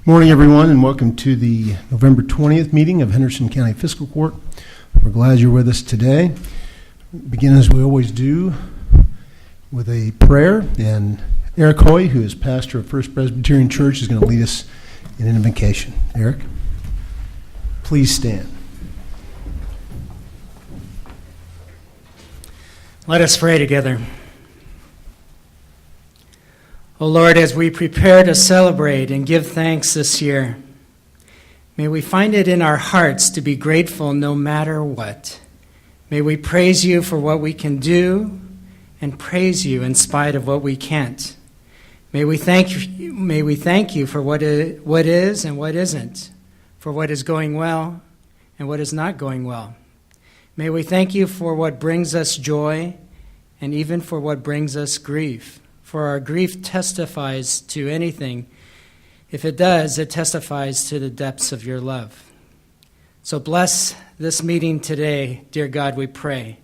Morning, everyone, and welcome to the November 20th meeting of Henderson County Fiscal Court. We're glad you're with us today. Begin as we always do with a prayer, and Eric Hoy, who is pastor of First Presbyterian Church, is going to lead us in an invocation. Eric, please stand. Let us pray together. O Lord, as we prepare to celebrate and give thanks this year, may we find it in our hearts to be grateful no matter what. May we praise you for what we can do and praise you in spite of what we can't. May we thank you for what is and what isn't, for what is going well and what is not going well. May we thank you for what brings us joy and even for what brings us grief. For our grief testifies to anything. If it does, it testifies to the depths of your love. So bless this meeting today, dear God, we pray,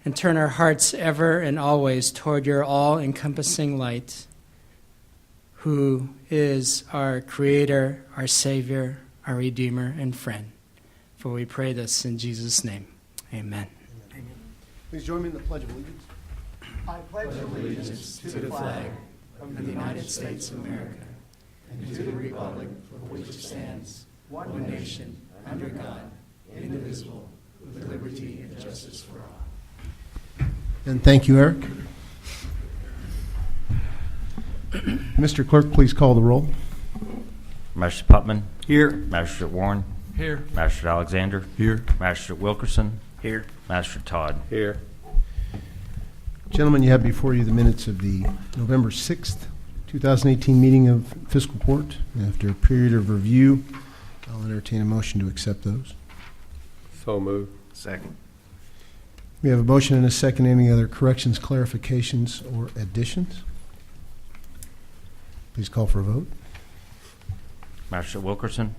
and turn our hearts ever and always toward your all-encompassing light, who is our Creator, our Savior, our Redeemer, and friend. For we pray this in Jesus' name. Amen. Amen. Please join me in the Pledge of Allegiance. I pledge allegiance to the flag of the United States of America and to the republic for which it stands, one nation, under God, indivisible, with liberty and justice for all. And thank you, Eric. Mr. Clerk, please call the roll. Magistrate Putman. Here. Magistrate Warren. Here. Magistrate Alexander. Here. Magistrate Wilkerson. Here. Magistrate Todd. Here. Gentlemen, you have before you the minutes of the November 6th, 2018 meeting of Fiscal Court. After a period of review, I'll entertain a motion to accept those. So moved. Second. We have a motion and a second. Any other corrections, clarifications, or additions? Please call for a vote. Magistrate Wilkerson.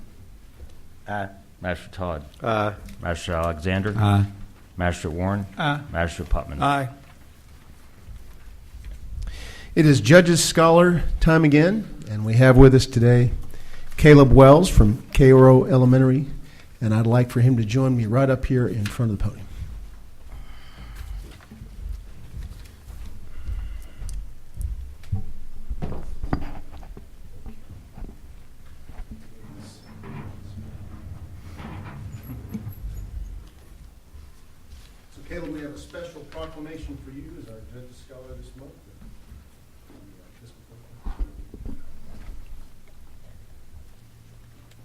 Aye. Magistrate Todd. Aye. Magistrate Alexander. Aye. Magistrate Warren. Aye. Magistrate Putman. Aye. It is Judges Scholar time again, and we have with us today Caleb Wells from Cairo Elementary, and I'd like for him to join me right up here in front of the podium. So Caleb, we have a special proclamation for you as our Judges Scholar this month.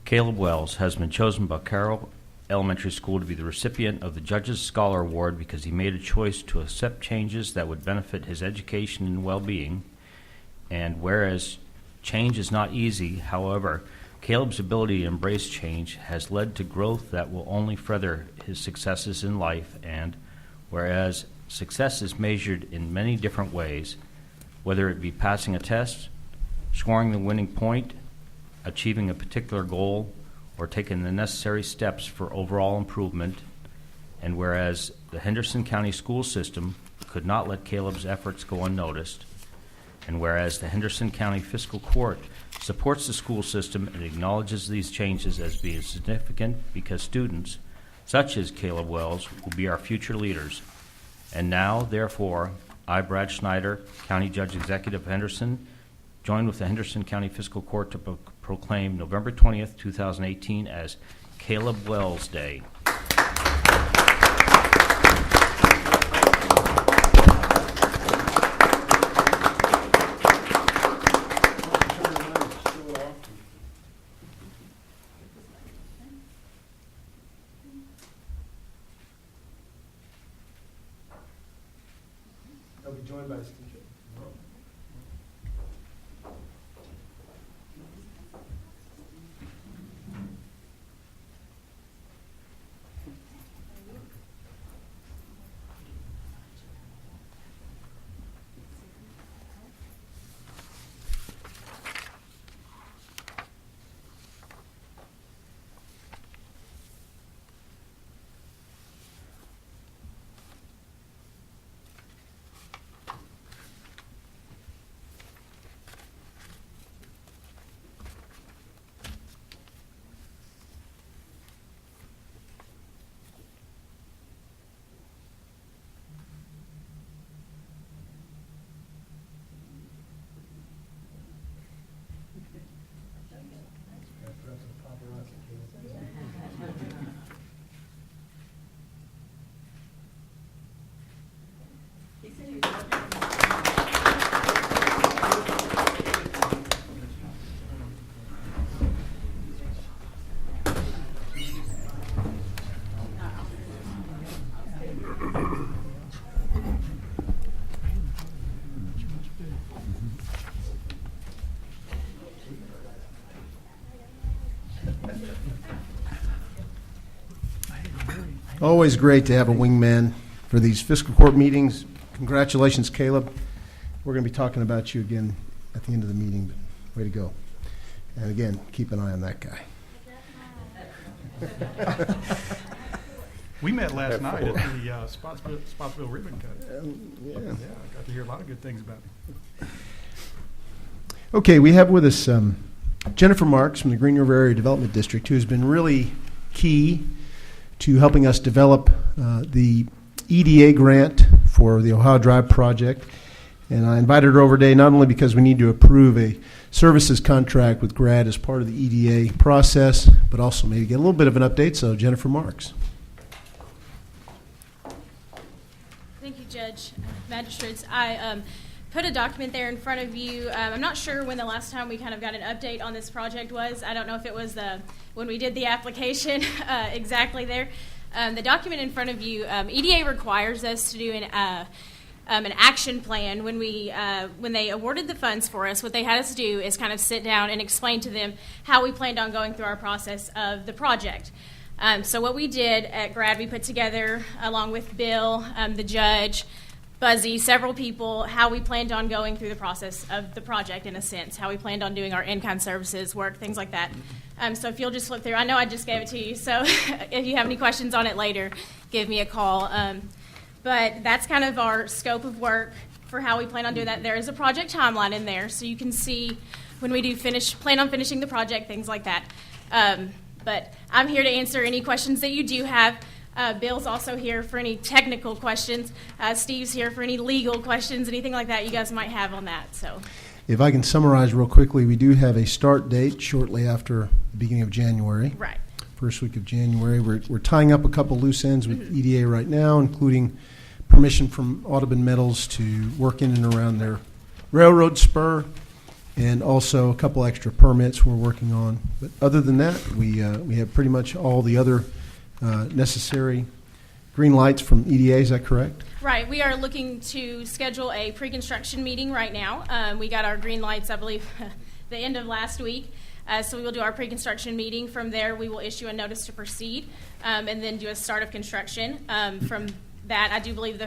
Caleb Wells has been chosen by Carroll Elementary School to be the recipient of the Judges Scholar Award because he made a choice to accept changes that would benefit his education and well-being. And whereas change is not easy, however, Caleb's ability to embrace change has led to growth that will only further his successes in life. And whereas success is measured in many different ways, whether it be passing a test, scoring the winning point, achieving a particular goal, or taking the necessary steps for overall improvement, and whereas the Henderson County school system could not let Caleb's efforts go unnoticed, and whereas the Henderson County Fiscal Court supports the school system and acknowledges these changes as being significant because students, such as Caleb Wells, will be our future leaders. And now, therefore, I, Brad Schneider, County Judge Executive of Henderson, join with the Henderson County Fiscal Court to proclaim November 20th, 2018 as Caleb Wells Day. I'll be joined by his teacher. Always great to have a wingman for these fiscal court meetings. Congratulations, Caleb. We're going to be talking about you again at the end of the meeting. But way to go. And again, keep an eye on that guy. We met last night at the Spotsville ribbon cut. Yeah. Yeah, I got to hear a lot of good things about it. Okay, we have with us Jennifer Marks from the Green River Area Development District, who has been really key to helping us develop the EDA grant for the Ohio Drive project. And I invited her over today not only because we need to approve a services contract with GRAD as part of the EDA process, but also maybe get a little bit of an update. So, Jennifer Marks. Thank you, Judge, Magistrates. I put a document there in front of you. I'm not sure when the last time we kind of got an update on this project was. I don't know if it was when we did the application exactly there. The document in front of you, EDA requires us to do an action plan. When they awarded the funds for us, what they had us do is kind of sit down and explain to them how we planned on going through our process of the project. So what we did at GRAD, we put together, along with Bill, the judge, Buzzy, several people, how we planned on going through the process of the project, in a sense, how we planned on doing our in-kind services work, things like that. So if you'll just flip through, I know I just gave it to you, so if you have any questions on it later, give me a call. But that's kind of our scope of work for how we plan on doing that. There is a project timeline in there, so you can see when we do plan on finishing the project, things like that. But I'm here to answer any questions that you do have. Bill's also here for any technical questions. Steve's here for any legal questions, anything like that you guys might have on that. So, If I can summarize real quickly, we do have a start date shortly after the beginning of January. right. First week of January. We're tying up a couple loose ends with EDA right now, including permission from Audubon Metals to work in and around their railroad spur, and also a couple extra permits we're working on. But other than that, we have pretty much all the other necessary green lights from EDA. Is that correct? Right. We are looking to schedule a pre-construction meeting right now. We got our green lights, I believe, the end of last week. So we will do our pre-construction meeting. From there, we will issue a notice to proceed and then do a start of construction. From that, I do believe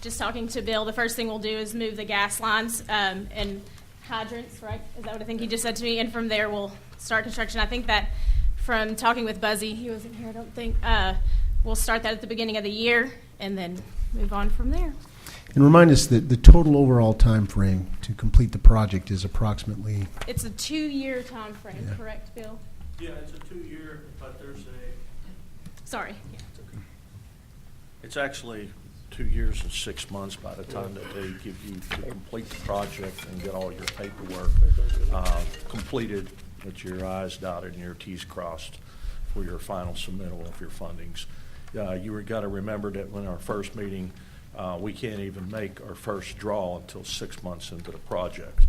just talking to Bill, the first thing we'll do is move the gas lines and hydrants, right? Is that what I think he just said to me? And from there, we'll start construction. I think that from talking with Buzzy, he wasn't here, I don't think, we'll start that at the beginning of the year and then move on from there. And remind us that the total overall time frame to complete the project is approximately. It's a 2-year time frame, Yeah. correct, Bill? Yeah, it's a 2-year, but Sorry. it's actually 2 years and 6 months by the time that they give you to complete the project and get all your paperwork completed, with your I's dotted and your T's crossed for your final submittal of your fundings. You got to remember that when our first meeting, we can't even make our first draw until 6 months into the project,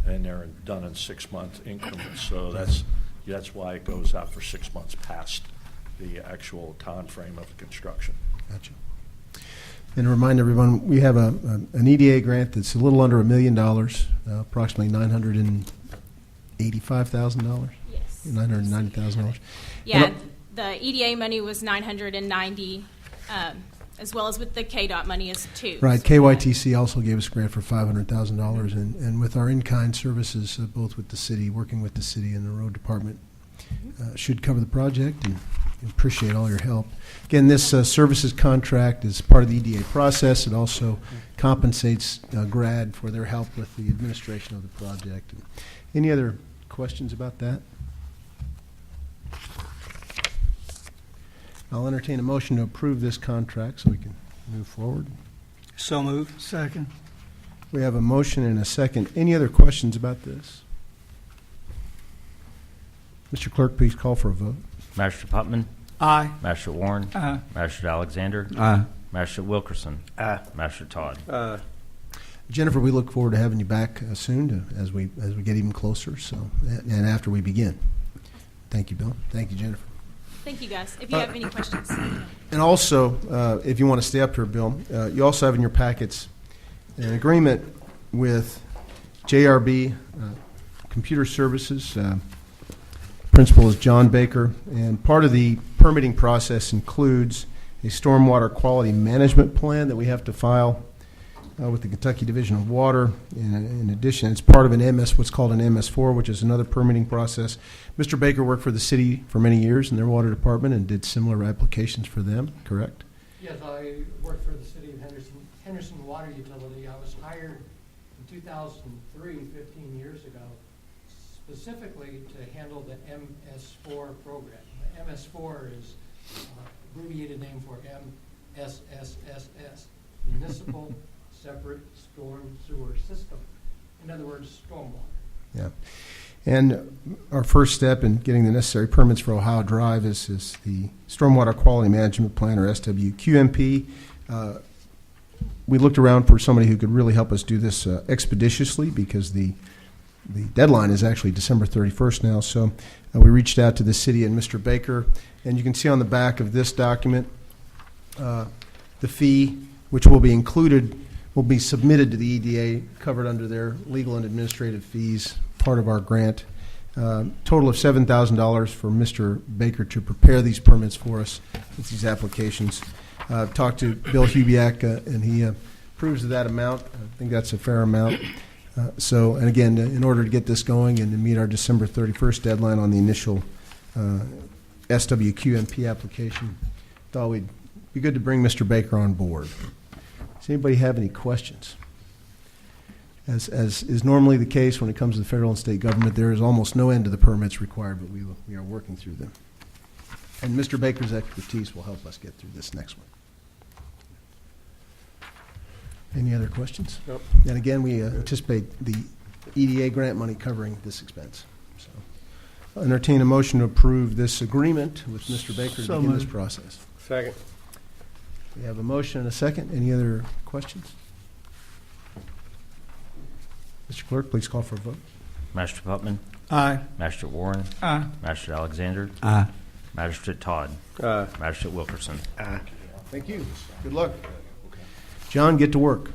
and they're done in 6-month increments. So that's why it goes out for 6 months past the actual time frame of the construction. Gotcha. And to remind everyone, we have an EDA grant that's a little under $1 million, approximately $985,000. Yes. $990,000. Yeah, the EDA money was $990, as well as with the KDOT money is $2. Right. So KYTC also gave us a grant for $500,000, and with our in-kind services, both with the city, working with the city and the road department, should cover the project, and appreciate all your help. Again, this services contract is part of the EDA process. It also compensates GRAD for their help with the administration of the project. Any other questions about that? I'll entertain a motion to approve this contract so we can move forward. So moved. Second. We have a motion and a second. Any other questions about this? Mr. Clerk, please call for a vote. Magistrate Putman, Aye. Magistrate Warren, Aye. Magistrate Alexander, Aye. Magistrate Wilkerson, Aye. Magistrate Todd. Jennifer, we look forward to having you back soon as we get even closer. And after we begin. Thank you, Bill. Thank you, Jennifer. thank you, guys. If you have any questions. And also, if you want to stay up here, Bill, you also have in your packets an agreement with JRB Computer Services, principal is John Baker, and part of the permitting process includes a stormwater quality management plan that we have to file with the Kentucky Division of Water. In addition, it's part of an what's called an MS4, which is another permitting process. Mr. Baker worked for the city for many years in their water department and did similar applications for them, correct? Yes, I worked for the city of Henderson Water Utility. I was hired in 2003, 15 years ago, specifically to handle the MS4 program. The MS4 is abbreviated name for MSSSS, Municipal Separate Storm Sewer System. In other words, stormwater. Yeah. And our first step in getting the necessary permits for Ohio Drive is the Stormwater Quality Management Plan, or SWQMP. We looked around for somebody who could really help us do this expeditiously, because the deadline is actually December 31st now. So we reached out to the city and Mr. Baker, and you can see on the back of this document the fee, which will be included, will be submitted to the EDA, covered under their legal and administrative fees, part of our grant. Total of $7,000 for Mr. Baker to prepare these permits for us with these applications. Talked to Bill Hubiak, and he approves of that amount. I think that's a fair amount. And again, in order to get this going and to meet our December 31st deadline on the initial SWQMP application, thought we'd be good to bring Mr. Baker on board. Does anybody have any questions? As is normally the case when it comes to the federal and state government, there is almost no end to the permits required, but we are working through them. And Mr. Baker's expertise will help us get through this next one. Any other questions? Nope. And again, we anticipate the EDA grant money covering this expense. So I'll entertain a motion to approve this agreement with Mr. Baker to begin this process. Second. We have a motion and a second. Any other questions? Mr. Clerk, please call for a vote. Master Putman, Aye. Magistrate Warren, Aye. Magistrate Alexander, Aye. Magistrate Todd, Aye. Magistrate Wilkerson. Thank you. Good luck. John, get to work.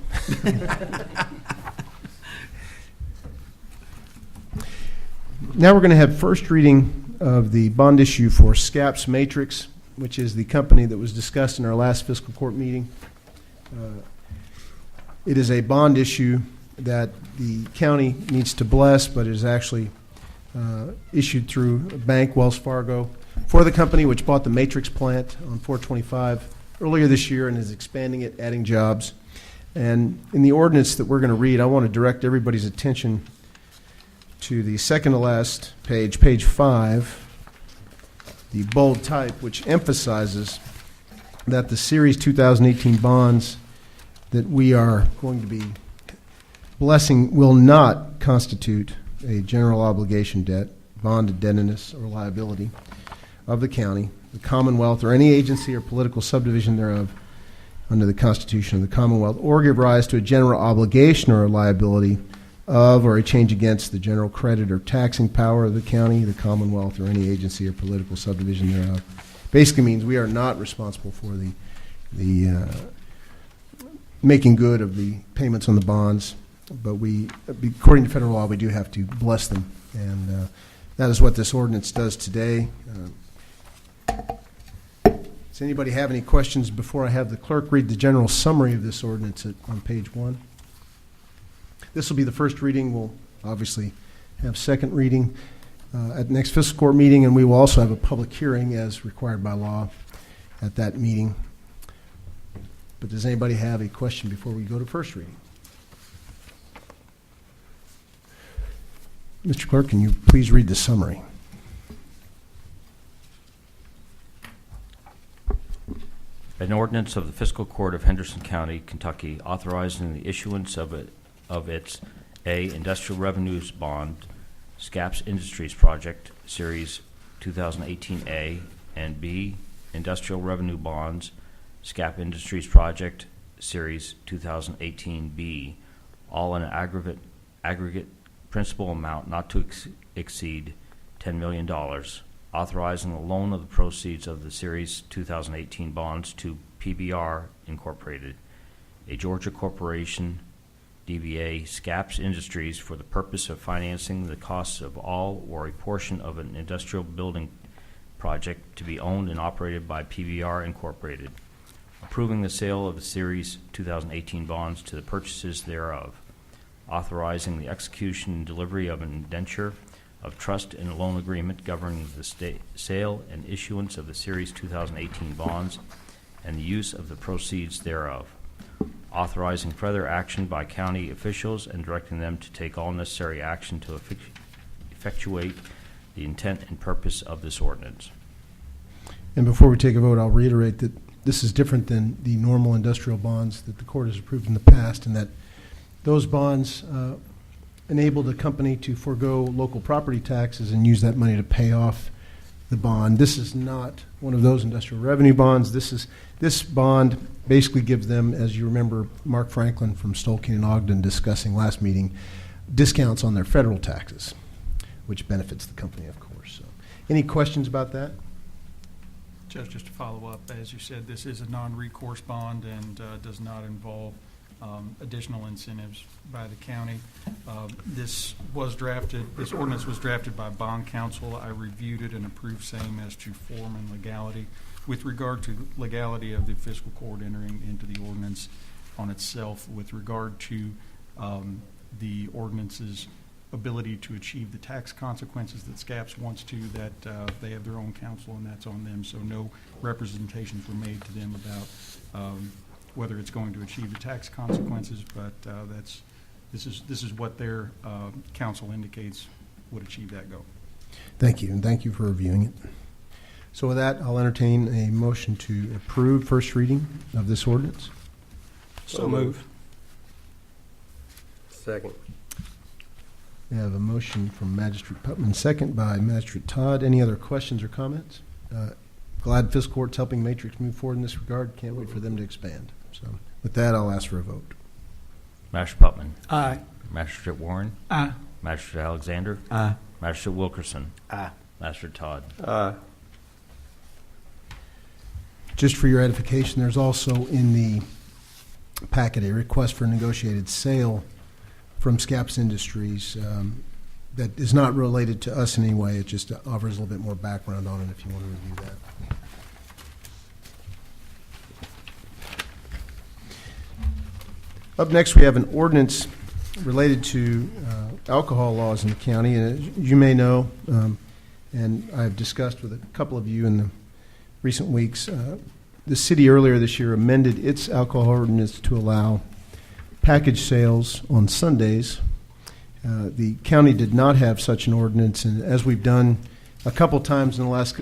Now we're going to have first reading of the bond issue for SCAPS Matrix, which is the company that was discussed in our last fiscal court meeting. It is a bond issue that the county needs to bless, but is actually issued through a bank, Wells Fargo, for the company which bought the Matrix plant on 425 earlier this year and is expanding it, adding jobs. And in the ordinance that we're going to read, I want to direct everybody's attention to the second to last page, page 5, the bold type, which emphasizes that the Series 2018 bonds that we are going to be blessing will not constitute a general obligation debt, bond indebtedness, or liability of the county, the Commonwealth, or any agency or political subdivision thereof under the Constitution of the Commonwealth, or give rise to a general obligation or a liability of or a change against the general credit or taxing power of the county, the Commonwealth, or any agency or political subdivision thereof. Basically means we are not responsible for the making good of the payments on the bonds, but we, according to federal law, we do have to bless them, and that is what this ordinance does today. Does anybody have any questions before I have the clerk read the general summary of this ordinance on page 1? This will be the first reading. We'll obviously have second reading at the next fiscal court meeting, and we will also have a public hearing as required by law at that meeting. But does anybody have a question before we go to first reading? Mr. Clerk, can you please read the summary? An ordinance of the Fiscal Court of Henderson County, Kentucky, authorizing the issuance of its A, Industrial Revenues Bond, SCAPS Industries Project, Series 2018A, and B, Industrial Revenue Bonds, SCAP Industries Project, Series 2018B, all in an aggregate principal amount not to exceed $10 million, authorizing the loan of the proceeds of the Series 2018 bonds to PBR Incorporated, a Georgia corporation, DBA Scaps Industries for the purpose of financing the costs of all or a portion of an industrial building project to be owned and operated by PBR Incorporated, approving the sale of the Series 2018 bonds to the purchases thereof, authorizing the execution and delivery of an indenture of trust and loan agreement governing the sale and issuance of the Series 2018 bonds and the use of the proceeds thereof, authorizing further action by county officials and directing them to take all necessary action to effectuate the intent and purpose of this ordinance. And before we take a vote, I'll reiterate that this is different than the normal industrial bonds that the court has approved in the past, and that those bonds enable the company to forego local property taxes and use that money to pay off the bond. This is not one of those industrial revenue bonds. This bond basically gives them, as you remember Mark Franklin from Stolking and Ogden discussing last meeting, discounts on their federal taxes, which benefits the company, of course. So, any questions about that? Judge, just to follow up, as you said, this is a non-recourse bond and does not involve additional incentives by the county. This ordinance was drafted by bond counsel. I reviewed it and approved same as to form and legality. With regard to legality of the fiscal court entering into the ordinance on itself, with regard to the ordinance's ability to achieve the tax consequences that SCAPS wants to, that they have their own counsel and that's on them, so no representations were made to them about whether it's going to achieve the tax consequences, but this is what their counsel indicates would achieve that goal. Thank you, and thank you for reviewing it. So with that, I'll entertain a motion to approve first reading of this ordinance. So move. Second. We have a motion from Magistrate Putman, second by Magistrate Todd. Any other questions or comments? Glad Fiscal Court's helping Matrix move forward in this regard. Can't wait for them to expand. So with that, I'll ask for a vote. Magistrate Putman. Aye. Magistrate Warren. Aye. Magistrate Alexander. Aye. Magistrate Wilkerson. Aye. Magistrate Todd. Aye. Just for your edification, there's also in the packet a request for negotiated sale from Scaps Industries that is not related to us in any way. It just offers a little bit more background on it if you want to review that. Up next, we have an ordinance related to alcohol laws in the county. And as you may know, and I've discussed with a couple of you in the recent weeks, the city earlier this year amended its alcohol ordinance to allow package sales on Sundays. The county did not have such an ordinance, and as we've done a couple times in the last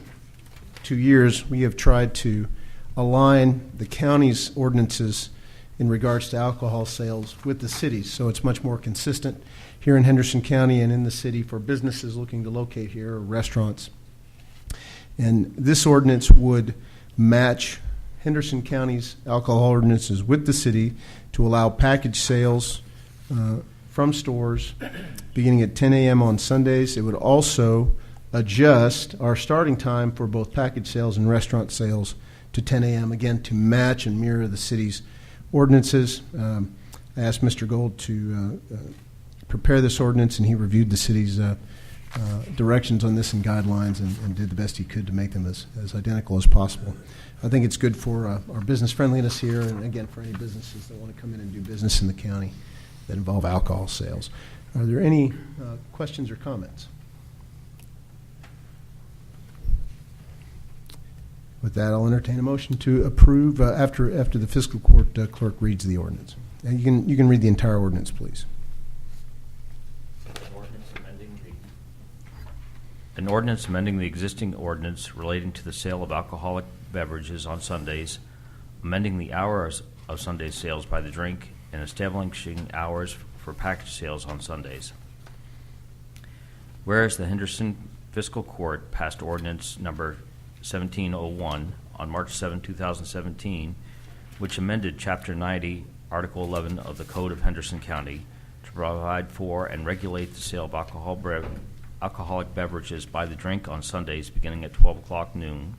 2 years, we have tried to align the county's ordinances in regards to alcohol sales with the city's, so it's much more consistent here in Henderson County and in the city for businesses looking to locate here or restaurants. And this ordinance would match Henderson County's alcohol ordinances with the city to allow package sales from stores beginning at 10 a.m. on Sundays. It would also adjust our starting time for both package sales and restaurant sales to 10 a.m., again, to match and mirror the city's ordinances. I asked Mr. Gold to prepare this ordinance, and he reviewed the city's directions on this and guidelines and did the best he could to make them as identical as possible. I think it's good for our business friendliness here, and again, for any businesses that want to come in and do business in the county that involve alcohol sales. Are there any questions or comments? With that, I'll entertain a motion to approve after the fiscal court clerk reads the ordinance. And you can read the entire ordinance, please. An ordinance amending the existing ordinance relating to the sale of alcoholic beverages on Sundays, amending the hours of Sunday sales by the drink, and establishing hours for package sales on Sundays. Whereas the Henderson Fiscal Court passed ordinance number 1701 on March 7, 2017, which amended Chapter 90, Article 11 of the Code of Henderson County to provide for and regulate the sale of alcoholic beverages by the drink on Sundays beginning at 12 o'clock noon.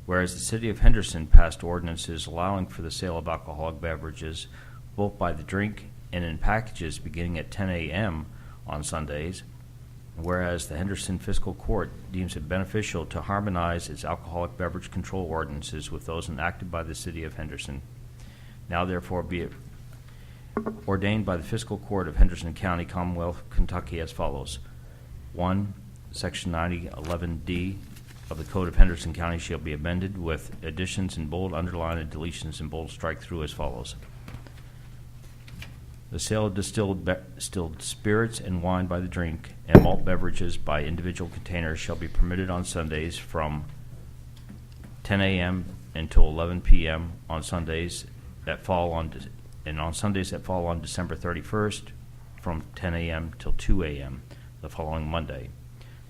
Whereas the City of Henderson passed ordinances allowing for the sale of alcoholic beverages both by the drink and in packages beginning at 10 a.m. on Sundays. Whereas the Henderson Fiscal Court deems it beneficial to harmonize its alcoholic beverage control ordinances with those enacted by the City of Henderson. Now therefore be it ordained by the Fiscal Court of Henderson County, Commonwealth of Kentucky as follows. 1. Section 9011D of the Code of Henderson County shall be amended with additions in bold, underline, and deletions in bold strike through as follows. The sale of distilled spirits and wine by the drink and malt beverages by individual containers shall be permitted on Sundays from 10 a.m. until 11 p.m. on Sundays that fall on Sundays that fall on December 31st from 10 a.m. till 2 a.m. the following Monday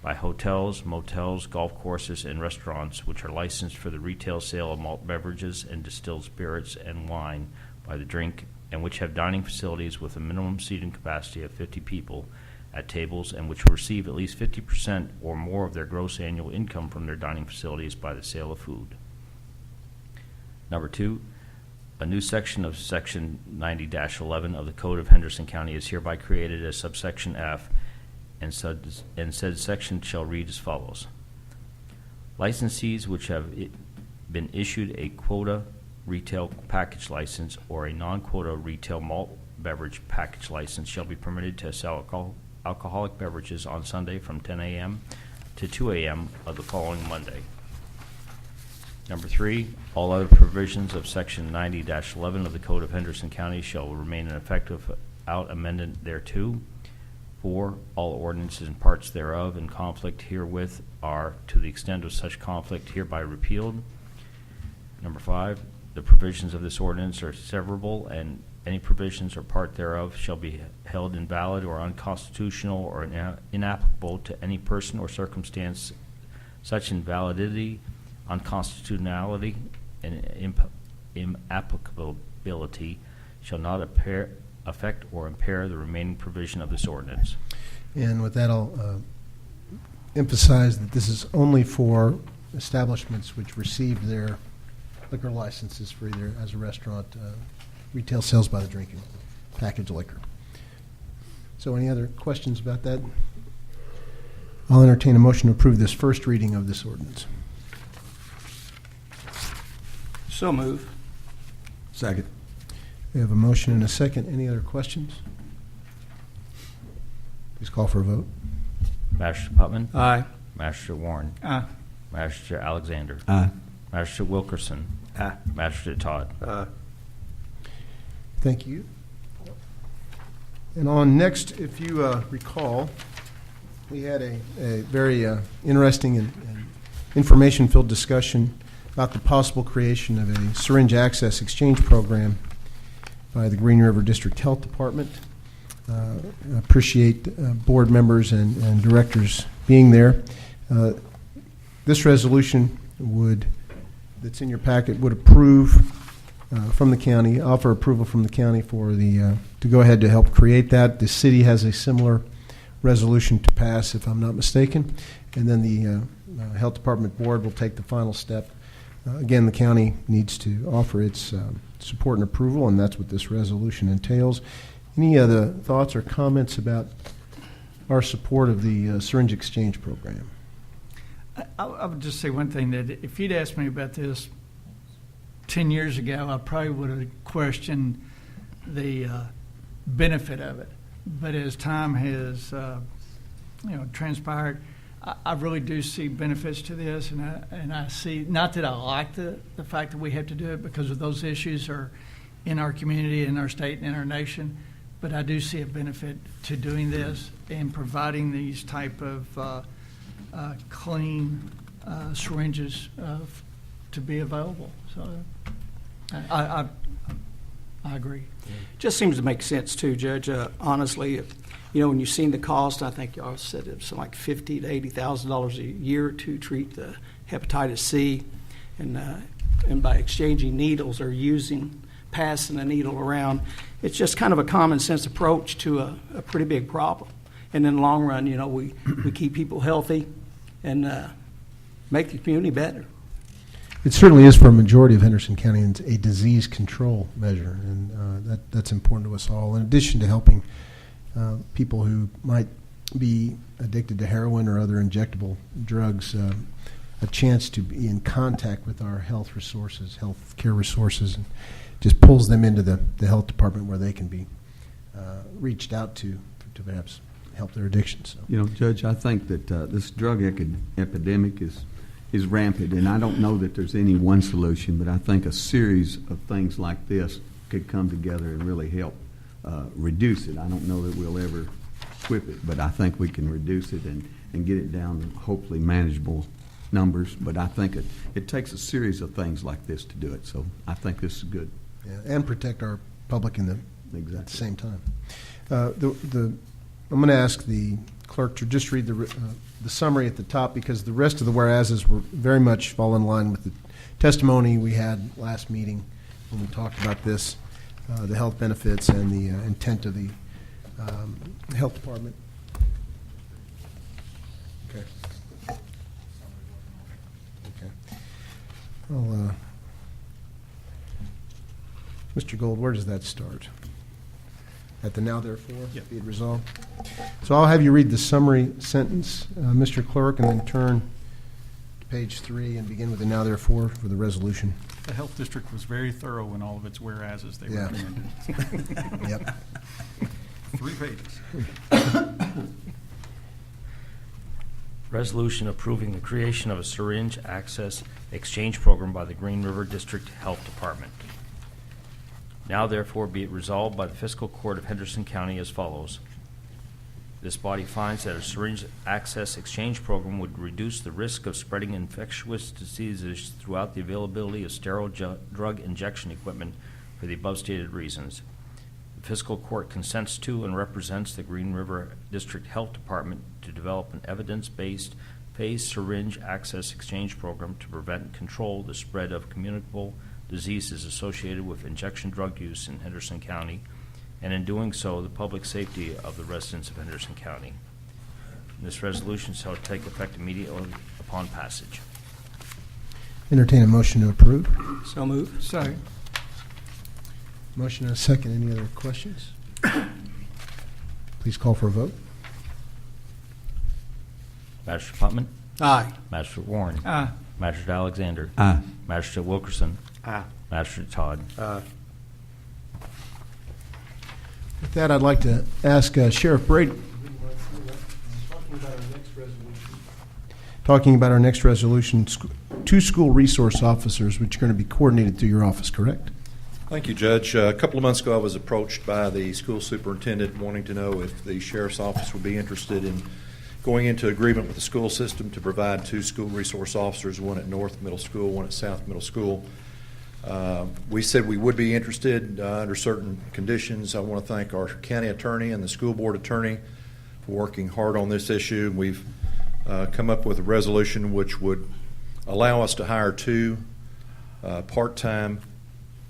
by hotels, motels, golf courses, and restaurants which are licensed for the retail sale of malt beverages and distilled spirits and wine by the drink and which have dining facilities with a minimum seating capacity of 50 people at tables and which will receive at least 50% or more of their gross annual income from their dining facilities by the sale of food. Number 2, a new section of Section 90-11 of the Code of Henderson County is hereby created as subsection F, and said section shall read as follows. Licensees which have been issued a quota retail package license or a non-quota retail malt beverage package license shall be permitted to sell alcoholic beverages on Sunday from 10 a.m. to 2 a.m. of the following Monday. Number 3, all other provisions of Section 90-11 of the Code of Henderson County shall remain in effect without amendment thereto. 4, all ordinances and parts thereof in conflict herewith are, to the extent of such conflict, hereby repealed. Number 5, the provisions of this ordinance are severable, and any provisions or part thereof shall be held invalid or unconstitutional or inapplicable to any person or circumstance. Such invalidity, unconstitutionality, and inapplicability shall not affect or impair the remaining provision of this ordinance. And with that, I'll emphasize that this is only for establishments which received their liquor licenses for either as a restaurant, retail sales by the drinking, packaged liquor. So any other questions about that? I'll entertain a motion to approve this first reading of this ordinance. So move. Second. We have a motion and a second. Any other questions? Please call for a vote. Magistrate Putman, Aye. Magistrate Warren, Aye. Magistrate Alexander, Aye. Magistrate Wilkerson, Aye. Magistrate Todd. Aye. Thank you. And on next, if you recall, we had a very interesting and information-filled discussion about the possible creation of a syringe access exchange program by the Green River District Health Department. I appreciate board members and directors being there. This resolution that's in your packet would approve from the county, offer approval from the county for to go ahead to help create that. The city has a similar resolution to pass, if I'm not mistaken, and then the Health Department board will take the final step. Again, the county needs to offer its support and approval, and that's what this resolution entails. Any other thoughts or comments about our support of the syringe exchange program? I would just say one thing, that if you'd asked me about this 10 years ago, I probably would have questioned the benefit of it. But as time has transpired, I really do see benefits to this, and I see, not that I like the fact that we have to do it because of those issues are in our community, in our state, and in our nation, but I do see a benefit to doing this and providing these type of clean syringes to be available. So I agree. Just seems to make sense too, Judge. Honestly, when you've seen the cost, I think y'all said it's like $50,000 to $80,000 a year to treat the hepatitis C, and by exchanging needles or passing a needle around, it's just kind of a common sense approach to a pretty big problem. And in the long run, we keep people healthy and make the community better. it certainly is for a majority of Henderson County a disease control measure, and that's important to us all. In addition to helping people who might be addicted to heroin or other injectable drugs, a chance to be in contact with our health resources, health care resources, and just pulls them into the health department where they can be reached out to perhaps help their addictions. So. Judge, I think that this drug epidemic is rampant, and I don't know that there's any one solution, but I think a series of things like this could come together and really help reduce it. I don't know that we'll ever whip it, but I think we can reduce it and get it down to hopefully manageable numbers. But I think it takes a series of things like this to do it, so I think this is good. Yeah, and protect our public at the same time. I'm going to ask the clerk to just read the summary at the top, because the rest of the whereases were very much fall in line with the testimony we had last meeting when we talked about this, the health benefits and the intent of the health department. Okay. Well, Mr. Gold, where does that start? At the now therefore, be it resolved. So I'll have you read the summary sentence, Mr. Clerk, and then turn to page 3 and begin with the now therefore for the resolution. The Health District was very thorough in all of its whereases they recommended. Yep. 3 pages. Resolution approving the creation of a syringe access exchange program by the Green River District Health Department. Now therefore be it resolved by the Fiscal Court of Henderson County as follows. This body finds that a syringe access exchange program would reduce the risk of spreading infectious diseases throughout the availability of sterile drug injection equipment for the above stated reasons. The Fiscal Court consents to and represents the Green River District Health Department to develop an evidence-based phased syringe access exchange program to prevent and control the spread of communicable diseases associated with injection drug use in Henderson County, and in doing so, the public safety of the residents of Henderson County. This resolution shall take effect immediately upon passage. Entertain a motion to approve. So moved. Second. Motion and a second. Any other questions? Please call for a vote. Magistrate Putman? Aye. Magistrate Warren? Aye. Magistrate Alexander? Aye. Magistrate Wilkerson? Aye. Magistrate Todd? Aye. With that, I'd like to ask Sheriff Brady. Talking about our next resolution, 2 school resource officers, which are going to be coordinated through your office, correct? Thank you, Judge. A couple of months ago, I was approached by the school superintendent wanting to know if the sheriff's office would be interested in going into agreement with the school system to provide 2 school resource officers, one at North Middle School, one at South Middle School. We said we would be interested under certain conditions. I want to thank our county attorney and the school board attorney for working hard on this issue. We've come up with a resolution which would allow us to hire 2 part-time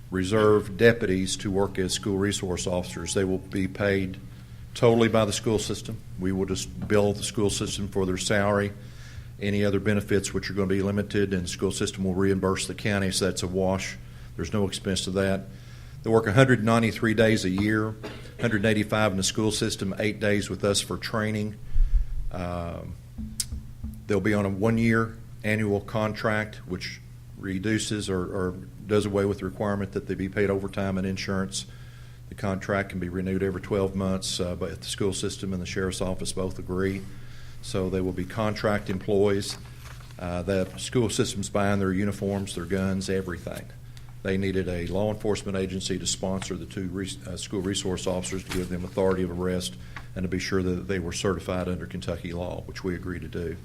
reserve deputies to work as school resource officers. They will be paid totally by the school system. We will just bill the school system for their salary, any other benefits which are going to be limited, and the school system will reimburse the county, so that's a wash. There's no expense to that. They work 193 days a year, 185 in the school system, 8 days with us for training. They'll be on a 1-year annual contract, which reduces or does away with the requirement that they be paid overtime and insurance. The contract can be renewed every 12 months, but the school system and the sheriff's office both agree. So they will be contract employees. The school system's buying their uniforms, their guns, everything. They needed a law enforcement agency to sponsor the 2 school resource officers to give them authority of arrest and to be sure that they were certified under Kentucky law, which we agreed to do.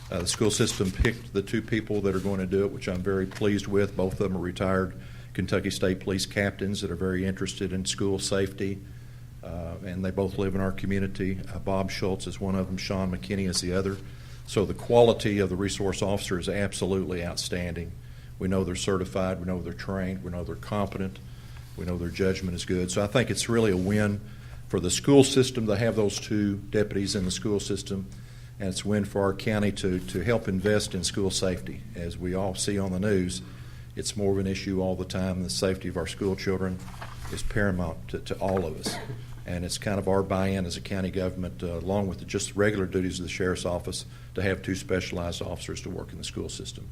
The school system picked the 2 people that are going to do it, which I'm very pleased with. Both of them are retired Kentucky State Police captains that are very interested in school safety, and they both live in our community. Bob Schultz is one of them. Sean McKinney is the other. So the quality of the resource officer is absolutely outstanding. We know they're certified. We know they're trained. We know they're competent. We know their judgment is good. So I think it's really a win for the school system to have those 2 deputies in the school system, and it's a win for our county to help invest in school safety. As we all see on the news, it's more of an issue all the time. The safety of our school children is paramount to all of us. And it's kind of our buy-in as a county government, along with just the regular duties of the sheriff's office, to have 2 specialized officers to work in the school system.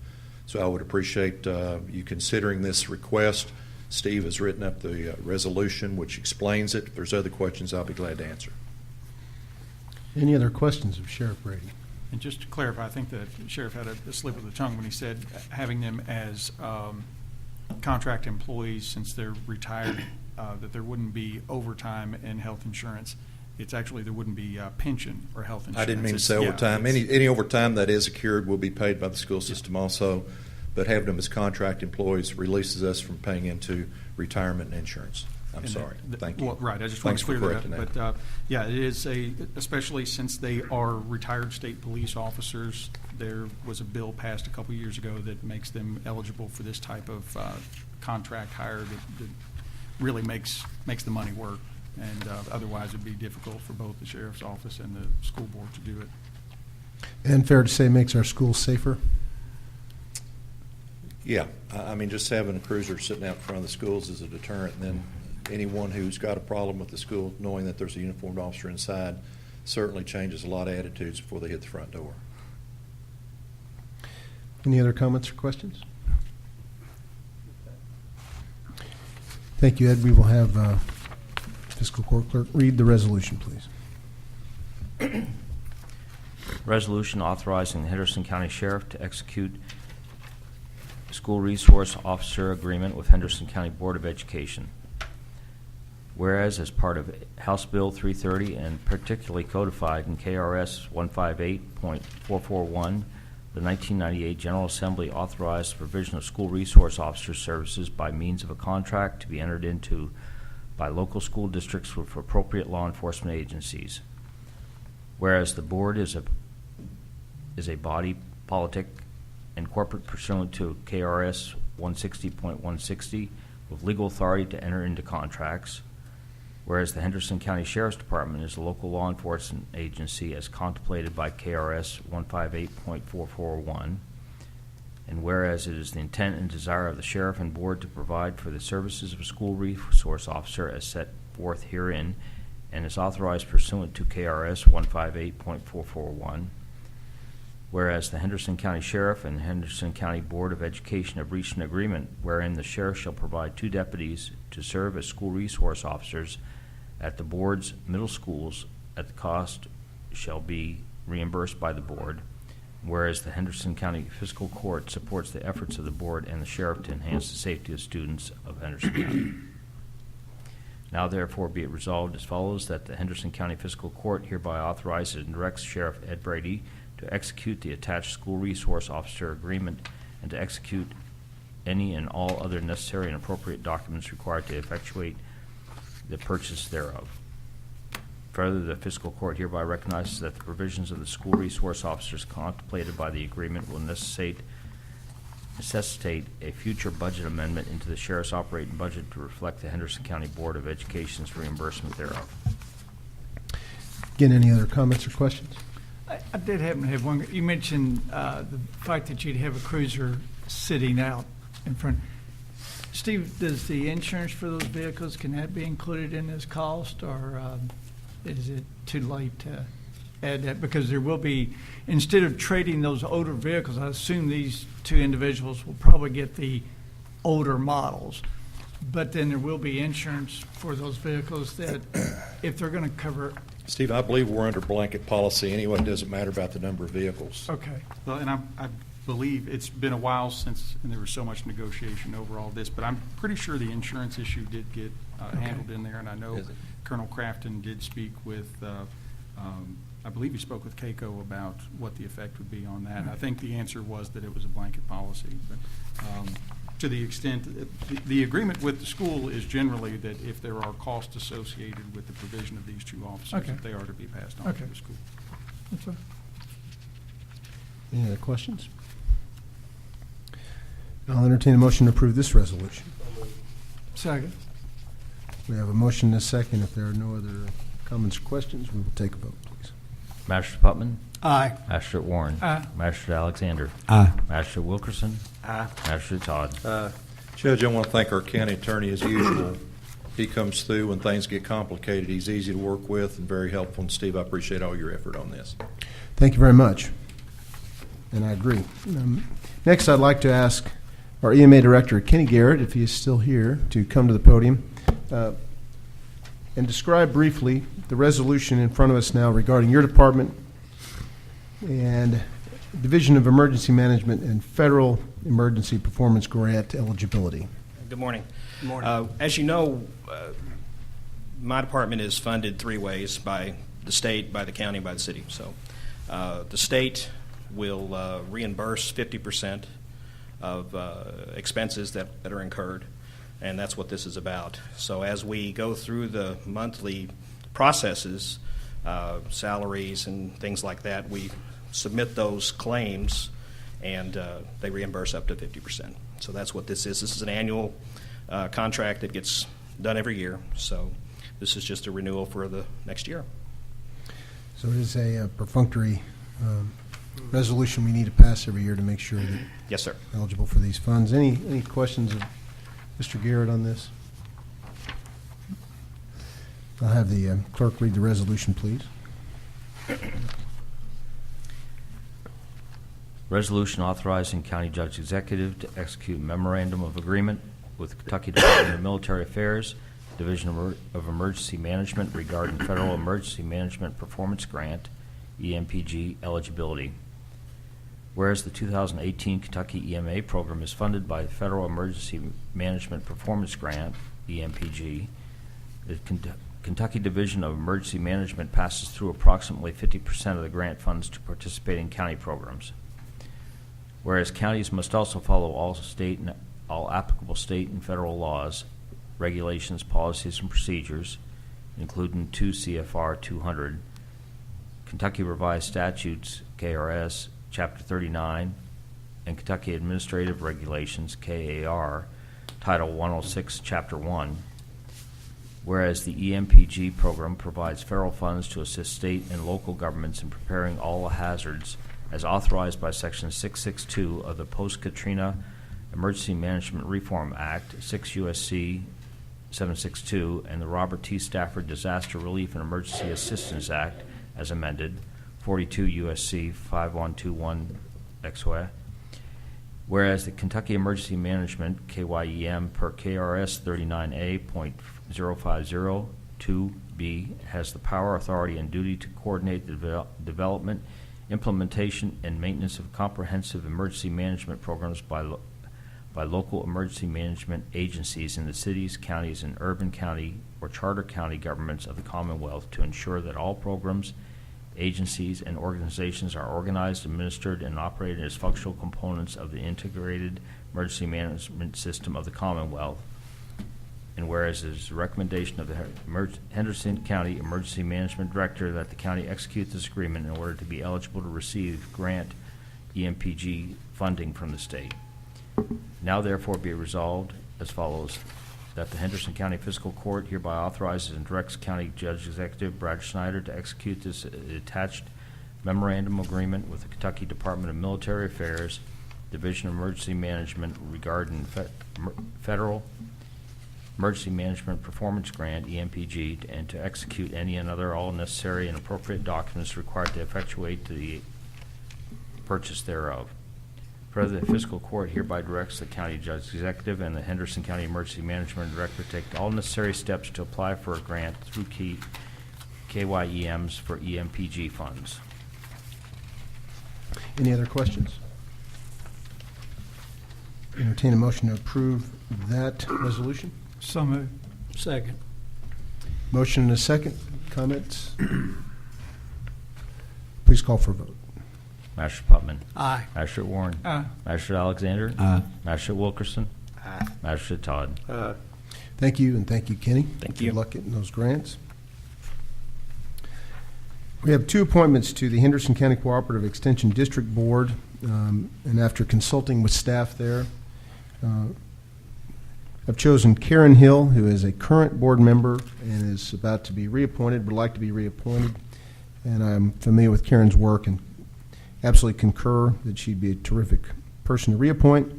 So I would appreciate you considering this request. Steve has written up the resolution which explains it. If there's other questions, I'll be glad to answer. Any other questions of Sheriff Brady? And just to clarify, I think the sheriff had a slip of the tongue when he said having them as contract employees since they're retired, that there wouldn't be overtime and health insurance. It's actually there wouldn't be pension or health insurance. I didn't mean to say overtime. Any overtime that is accrued will be paid by the school system also, but having them as contract employees releases us from paying into retirement and insurance. I'm sorry. Thank you. Well, right. I just want Thanks to for clear correcting that. But yeah, it is especially since they are retired state police officers. There was a bill passed a couple years ago that makes them eligible for this type of contract hire that really makes the money work. And otherwise, it'd be difficult for both the sheriff's office and the school board to do it. And fair to say makes our schools safer? Yeah. I mean, just having a cruiser sitting out in front of the schools is a deterrent. And then anyone who's got a problem with the school, knowing that there's a uniformed officer inside, certainly changes a lot of attitudes before they hit the front door. Any other comments or questions? Thank you, Ed. We will have Fiscal Court Clerk read the resolution, please. Resolution authorizing the Henderson County Sheriff to execute School Resource Officer Agreement with Henderson County Board of Education. Whereas, as part of House Bill 330 and particularly codified in KRS 158.441, the 1998 General Assembly authorized the provision of school resource officer services by means of a contract to be entered into by local school districts with appropriate law enforcement agencies. Whereas the board is a body politic and corporate pursuant to KRS 160.160 with legal authority to enter into contracts. Whereas the Henderson County Sheriff's Department is a local law enforcement agency as contemplated by KRS 158.441. And whereas it is the intent and desire of the sheriff and board to provide for the services of a school resource officer as set forth herein and is authorized pursuant to KRS 158.441. Whereas the Henderson County Sheriff and Henderson County Board of Education have reached an agreement wherein the sheriff shall provide 2 deputies to serve as school resource officers at the board's middle schools at the cost shall be reimbursed by the board. Whereas the Henderson County Fiscal Court supports the efforts of the board and the sheriff to enhance the safety of students of Henderson County. Now therefore be it resolved as follows, that the Henderson County Fiscal Court hereby authorizes and directs Sheriff Ed Brady to execute the attached school resource officer agreement and to execute any and all other necessary and appropriate documents required to effectuate the purchase thereof. Further, the Fiscal Court hereby recognizes that the provisions of the school resource officers contemplated by the agreement will necessitate a future budget amendment into the sheriff's operating budget to reflect the Henderson County Board of Education's reimbursement thereof. Again, any other comments or questions? I did happen to have one. You mentioned the fact that you'd have a cruiser sitting out in front. Steve, does the insurance for those vehicles, can that be included in this cost, or is it too late to add that? Because there will be, instead of trading those older vehicles, I assume these 2 individuals will probably get the older models, but then there will be insurance for those vehicles that if they're going to cover. Steve, I believe we're under blanket policy anyway. It doesn't matter about the number of vehicles. Okay. Well, and I believe it's been a while since, and there was so much negotiation over all this, but I'm pretty sure the insurance issue did get handled in there, and I know Colonel Crafton did speak with, I believe he spoke with KACO about what the effect would be on that. And I think the answer was that it was a blanket policy, but to the extent, the agreement with the school is generally that if there are costs associated with the provision of these 2 officers, that they are to be passed on to the school. That's fine. Any other questions? I'll entertain a motion to approve this resolution. Second. We have a motion and a second. If there are no other comments or questions, we will take a vote, please. Magistrate Putman, Aye. Magistrate Warren, Aye. Magistrate Alexander, Aye. Magistrate Wilkerson, Magistrate Todd. Judge, I want to thank our county attorney as usual. He comes through when things get complicated. He's easy to work with and very helpful. And Steve, I appreciate all your effort on this. Thank you very much. And I agree. Next, I'd like to ask our EMA Director, Kenny Garrett, if he is still here, to come to the podium and describe briefly the resolution in front of us now regarding your department and Division of Emergency Management and Federal Emergency Performance Grant eligibility. Good morning. Good morning. As you know, my department is funded three ways: by the state, by the county, by the city. So the state will reimburse 50% of expenses that are incurred, and that's what this is about. So as we go through the monthly processes, salaries and things like that, we submit those claims, and they reimburse up to 50%. So that's what this is. This is an annual contract that gets done every year. So this is just a renewal for the next year. So it is a perfunctory resolution we need to pass every year to make sure that Yes, sir. eligible for these funds. Any questions of Mr. Garrett on this? I'll have the clerk read the resolution, please. Resolution authorizing County Judge Executive to execute memorandum of agreement with Kentucky Department of Military Affairs, Division of Emergency Management regarding Federal Emergency Management Performance Grant, EMPG eligibility. Whereas the 2018 Kentucky EMA program is funded by the Federal Emergency Management Performance Grant, EMPG, the Kentucky Division of Emergency Management passes through approximately 50% of the grant funds to participating county programs. Whereas counties must also follow all applicable state and federal laws, regulations, policies, and procedures, including 2 CFR 200, Kentucky Revised Statutes, KRS, Chapter 39, and Kentucky Administrative Regulations, KAR, Title 106, Chapter 1. Whereas the EMPG program provides federal funds to assist state and local governments in preparing all hazards as authorized by Section 662 of the Post-Katrina Emergency Management Reform Act, 6 U.S.C. 762, and the Robert T. Stafford Disaster Relief and Emergency Assistance Act, as amended, 42 U.S.C. 5121 XY. Whereas the Kentucky Emergency Management, KYEM, per KRS 39A.050-2B, has the power, authority, and duty to coordinate the development, implementation, and maintenance of comprehensive emergency management programs by local emergency management agencies in the cities, counties, and urban county or charter county governments of the Commonwealth to ensure that all programs, agencies, and organizations are organized, administered, and operated as functional components of the integrated emergency management system of the Commonwealth. And whereas it is the recommendation of the Henderson County Emergency Management Director that the county execute this agreement in order to be eligible to receive grant EMPG funding from the state. Now therefore be resolved as follows: that the Henderson County Fiscal Court hereby authorizes and directs County Judge Executive Brad Schneider to execute this attached memorandum agreement with the Kentucky Department of Military Affairs, Division of Emergency Management regarding Federal Emergency Management Performance Grant, EMPG, and to execute any and other all necessary and appropriate documents required to effectuate the purchase thereof. Further, the Fiscal Court hereby directs the County Judge Executive and the Henderson County Emergency Management Director to take all necessary steps to apply for a grant through KYEMs for EMPG funds. Any other questions? Entertain a motion to approve that resolution. So moved. Second. Motion and a second. Comments? Please call for a vote. Magistrate Putman. Aye. Magistrate Warren. Aye. Magistrate Alexander. Aye. Magistrate Wilkerson. Aye. Magistrate Todd. Thank you, and thank you, Kenny. Thank you. Good luck getting those grants. We have two appointments to the Henderson County Cooperative Extension District Board, and after consulting with staff there, I've chosen Karen Hill, who is a current board member and is about to be reappointed, would like to be reappointed, and I'm familiar with Karen's work and absolutely concur that she'd be a terrific person to reappoint.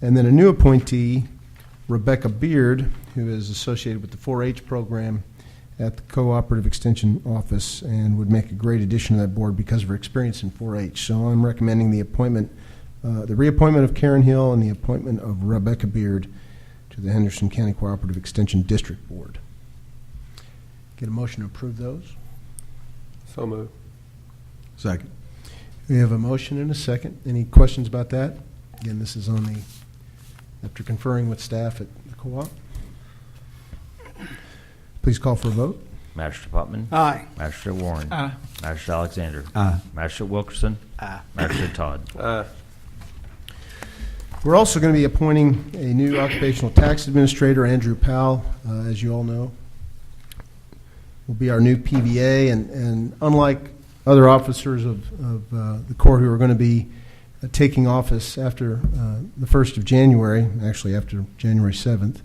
And then a new appointee, Rebecca Beard, who is associated with the 4-H program at the Cooperative Extension Office and would make a great addition to that board because of her experience in 4-H. So I'm recommending the reappointment of Karen Hill and the appointment of Rebecca Beard to the Henderson County Cooperative Extension District Board. Get a motion to approve those? So moved. Second. We have a motion and a second. Any questions about that? Again, this is after conferring with staff at the co-op. Please call for a vote. Magistrate Putman. Aye. Magistrate Warren. Aye. Magistrate Alexander. Aye. Magistrate Wilkerson. Aye. Magistrate Todd. Aye. We're also going to be appointing a new occupational tax administrator, Andrew Powell, as you all know. Will be our new PVA, and unlike other officers of the Corps who are going to be taking office after the 1st of January, actually after January 7th,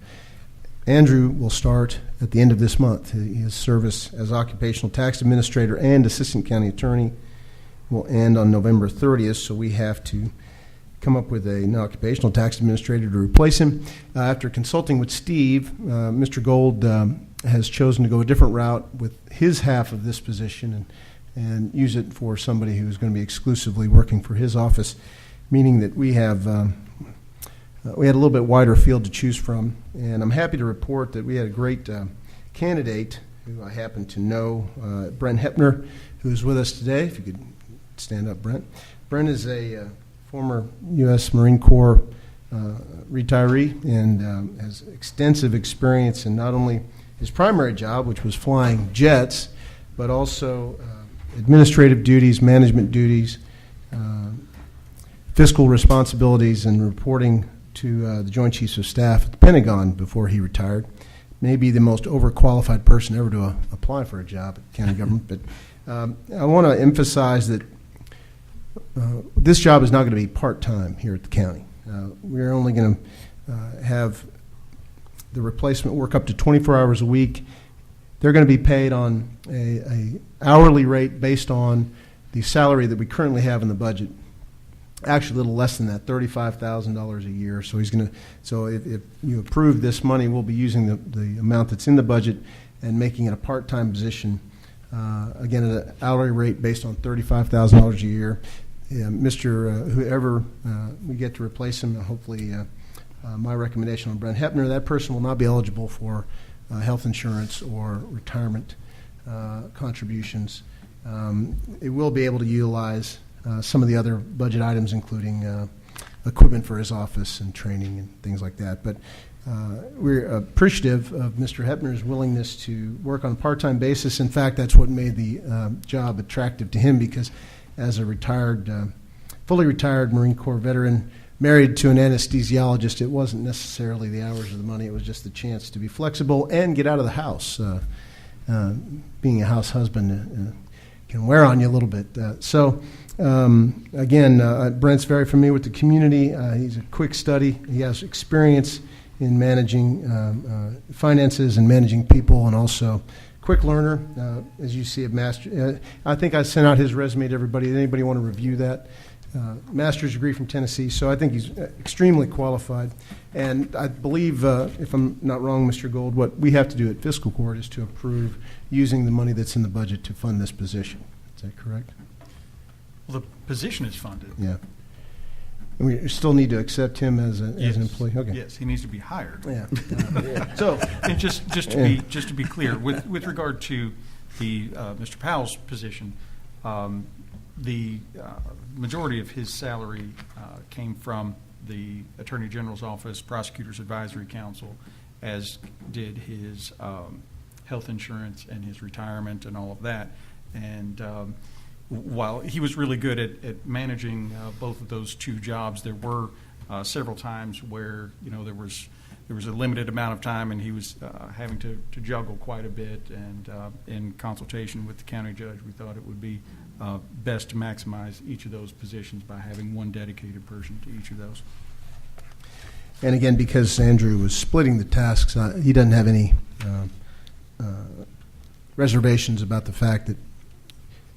Andrew will start at the end of this month. His service as occupational tax administrator and assistant county attorney will end on November 30th, so we have to come up with an occupational tax administrator to replace him. After consulting with Steve, Mr. Gold has chosen to go a different route with his half of this position and use it for somebody who's going to be exclusively working for his office, meaning that we had a little bit wider field to choose from. And I'm happy to report that we had a great candidate who I happen to know, Brent Hepner, who is with us today. If you could stand up, Brent. Brent is a former U.S. Marine Corps retiree and has extensive experience in not only his primary job, which was flying jets, but also administrative duties, management duties, fiscal responsibilities, and reporting to the Joint Chiefs of Staff at the Pentagon before he retired. Maybe the most overqualified person ever to apply for a job at county government. But I want to emphasize that this job is not going to be part-time here at the county. We're only going to have the replacement work up to 24 hours a week. They're going to be paid on a hourly rate based on the salary that we currently have in the budget. Actually, a little less than that, $35,000 a year. So he's going to. So if you approve this money, we'll be using the amount that's in the budget and making it a part-time position. Again, at an hourly rate based on $35,000 a year. Whoever we get to replace him, hopefully, my recommendation on Brent Hepner, that person will not be eligible for health insurance or retirement contributions. It will be able to utilize some of the other budget items, including equipment for his office and training and things like that. But we're appreciative of Mr. Hepner's willingness to work on a part-time basis. In fact, that's what made the job attractive to him, because as a fully retired Marine Corps veteran, married to an anesthesiologist, it wasn't necessarily the hours or the money. It was just the chance to be flexible and get out of the house. Being a house husband can wear on you a little bit. Again, Brent's very familiar with the community. He's a quick study. He has experience in managing finances and managing people, and also quick learner. As you see, I think I sent out his resume to everybody. Anybody want to review that? Master's degree from Tennessee, so I think he's extremely qualified. And I believe, if I'm not wrong, Mr. Gold, what we have to do at Fiscal Court is to approve using the money that's in the budget to fund this position. Is that correct? Well, the position is funded. Yeah. And we still need to accept him as an employee. Okay. Yes, he needs to be hired. Yeah. So, and just to be clear, with regard to the Mr. Powell's position, the majority of his salary came from the Attorney General's Office, Prosecutor's Advisory Council, as did his health insurance and his retirement and all of that. And while he was really good at managing both of those two jobs, there were several times where there was a limited amount of time, and he was having to juggle quite a bit. And in consultation with the county judge, we thought it would be best to maximize each of those positions by having one dedicated person to each of those. And again, because Andrew was splitting the tasks, he doesn't have any reservations about the fact that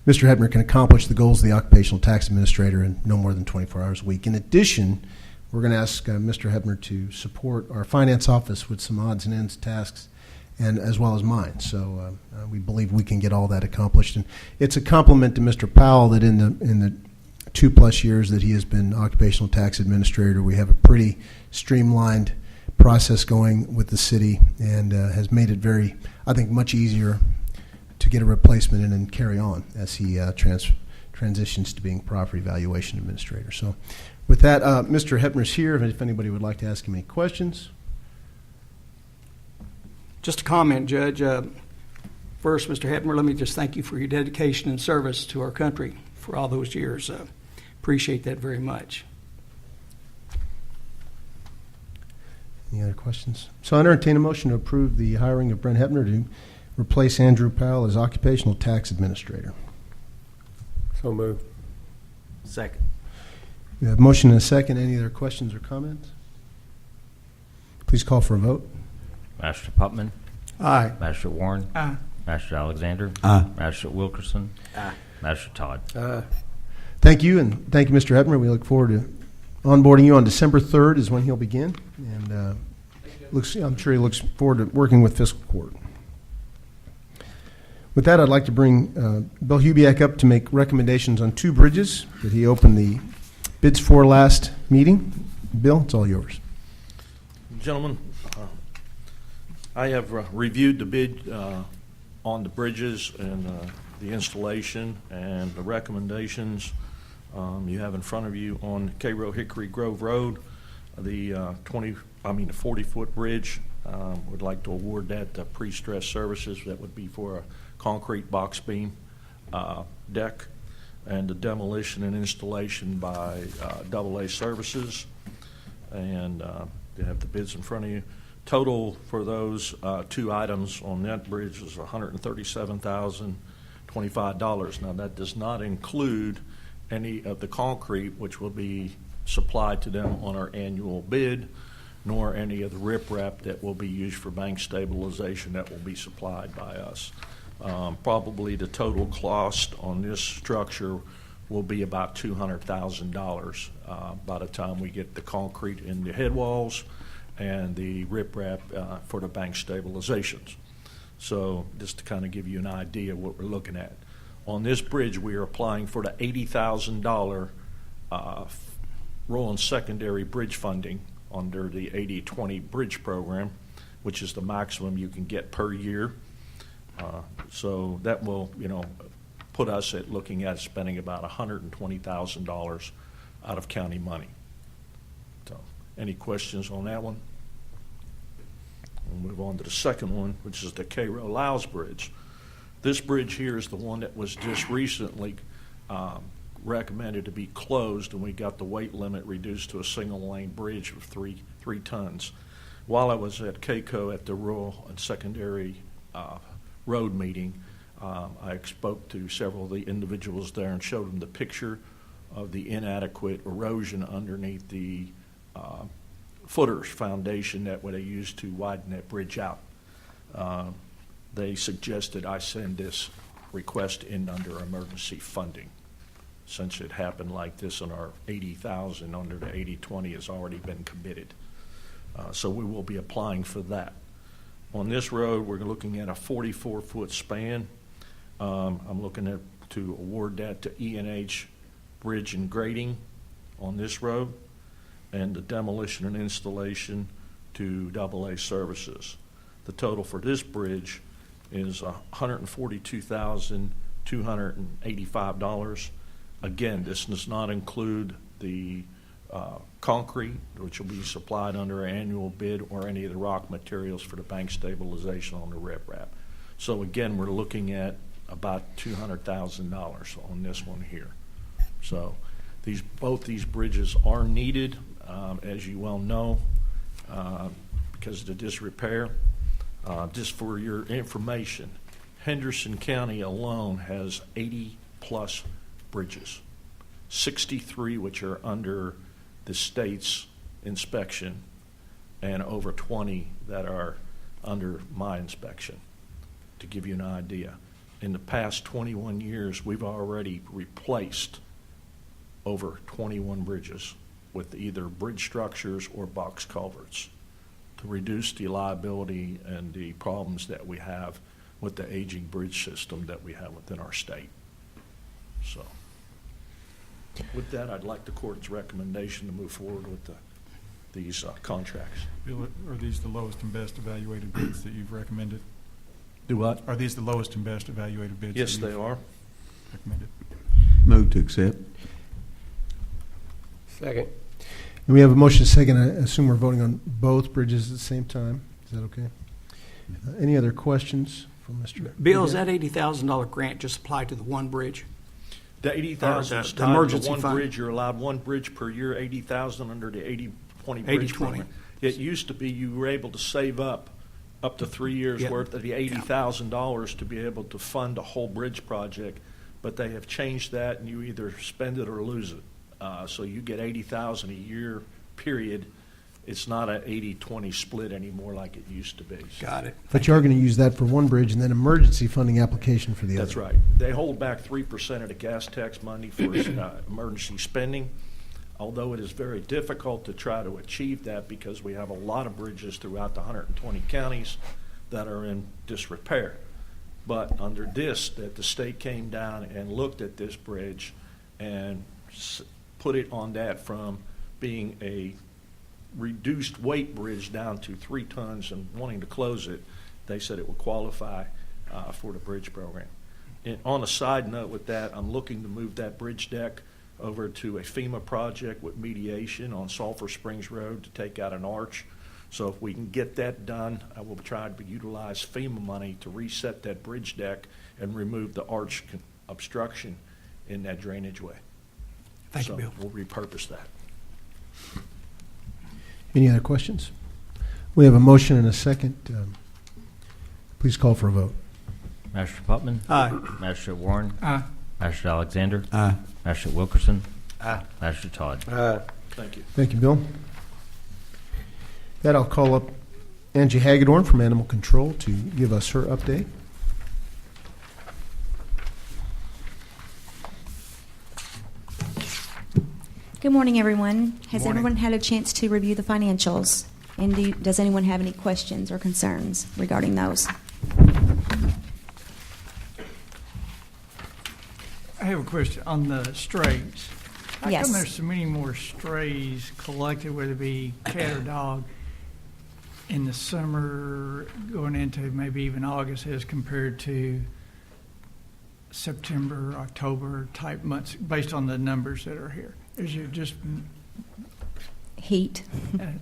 Mr. Hebner can accomplish the goals of the occupational tax administrator in no more than 24 hours a week. In addition, we're going to ask Mr. Hebner to support our finance office with some odds and ends tasks, and as well as mine. So we believe we can get all that accomplished. And it's a compliment to Mr. Powell that in the 2+ years that he has been occupational tax administrator, we have a pretty streamlined process going with the city, and has made it very, I think, much easier to get a replacement in and carry on as he transitions to being property valuation administrator. So with that, Mr. Hebner's here if anybody would like to ask him any questions. Just a comment, Judge. First, Mr. Hebner, let me just thank you for your dedication and service to our country for all those years. Appreciate that very much. Any other questions? So I entertain a motion to approve the hiring of Brent Hebner to replace Andrew Powell as occupational tax administrator. So moved. Second. We have a motion and a second. Any other questions or comments? Please call for a vote. Magistrate Putman, Aye. Magistrate Warren, Aye. Magistrate Alexander, Aye. Magistrate Wilkerson, Aye. Magistrate Todd. Thank you, and thank you, Mr. Hebner. We look forward to onboarding you on December 3rd is when he'll begin, and I'm sure he looks forward to working with Fiscal Court. With that, I'd like to bring Bill Hubiak up to make recommendations on 2 bridges that he opened the bids for last meeting. Bill, it's all yours. Gentlemen, I have reviewed the bid on the bridges and the installation and the recommendations you have in front of you on Cairo Hickory Grove Road, the 40-foot bridge. Would like to award that to pre-stress services. That would be for a concrete box beam deck, and the demolition and installation by AA Services. And they have the bids in front of you. Total for those 2 items on that bridge is $137,025. Now, that does not include any of the concrete, which will be supplied to them on our annual bid, nor any of the riprap that will be used for bank stabilization that will be supplied by us. Probably the total cost on this structure will be about $200,000 by the time we get the concrete in the head walls and the riprap for the bank stabilizations. So just to kind of give you an idea of what we're looking at. On this bridge, we are applying for the $80,000 rural and secondary bridge funding under the 80-20 bridge program, which is the maximum you can get per year. So that will, put us at looking at spending about $120,000 out of county money. So, any questions on that one? We'll move on to the second one, which is the Cairo Laos Bridge. This bridge here is the one that was just recently recommended to be closed, and we got the weight limit reduced to a single-lane bridge of 3 tons. While I was at CAECO at the rural and secondary road meeting, I spoke to several of the individuals there and showed them the picture of the inadequate erosion underneath the footers foundation that they used to widen that bridge out. They suggested I send this request in under emergency funding, since it happened like this, and our $80,000 under the 80-20 has already been committed. So we will be applying for that. On this road, we're looking at a 44-foot span. I'm looking to award that to E&H Bridge and Grading on this road, and the demolition and installation to AA Services. The total for this bridge is $142,285. Again, this does not include the concrete, which will be supplied under our annual bid, or any of the rock materials for the bank stabilization on the riprap. So again, we're looking at about $200,000 on this one here. So both these bridges are needed, as you well know, because of the disrepair. Just for your information, Henderson County alone has 80+ bridges, 63 which are under the state's inspection, and over 20 that are under my inspection, to give you an idea. in the past 21 years, we've already replaced over 21 bridges with either bridge structures or box culverts to reduce the liability and the problems that we have with the aging bridge system that we have within our state. So, with that, I'd like the court's recommendation to move forward with these contracts. Bill, are these the lowest and best evaluated bids that you've recommended? Do what? Are these the lowest and best evaluated bids? Yes, that they you've are. recommended? Move to accept. Second. And we have a motion second. I assume we're voting on both bridges at the same time. Is that okay? Any other questions from Mr. Bill, is that $80,000 grant just applied to the one bridge? The 80,000 is the tied to emergency one fund. bridge. You're allowed one bridge per year, 80,000 under the 80/20 bridge 80/20. program. It used to be you were able to save up to 3 years Yep. worth of the $80,000 to be able to fund a whole bridge project, but they have changed that, and you either spend it or lose it. So you get 80,000 a year, period. It's not an 80/20 split anymore like it used to be. Got it. But you are going to use that for one bridge and then emergency funding application for the other. That's right. They hold back 3% of the gas tax money for emergency spending, although it is very difficult to try to achieve that because we have a lot of bridges throughout the 120 counties that are in disrepair. But under this, that the state came down and looked at this bridge and put it on that from being a reduced weight bridge down to 3 tons and wanting to close it, they said it would qualify for the bridge program. And on a side note with that, I'm looking to move that bridge deck over to a FEMA project with mediation on Sulphur Springs Road to take out an arch. So if we can get that done, I will try to utilize FEMA money to reset that bridge deck and remove the arch obstruction in that drainage way. Thank you, Bill. So we'll repurpose that. Any other questions? We have a motion and a second. Please call for a vote. Magistrate Putman? Aye. Magistrate Warren? Aye. Magistrate Alexander? Aye. Magistrate Wilkerson? Aye. Magistrate Todd? Thank you. Thank you, Bill. That I'll call up Angie Hagedorn from Animal Control to give us her update. Good morning, everyone. Has Morning. everyone had a chance to review the financials? And does anyone have any questions or concerns regarding those? I have a question on the strays. How Yes. come there's so many more strays collected, whether it be cat or dog, in the summer going into maybe even August as compared to September, October type months, based on the numbers that are here? Is it just, Heat. yeah,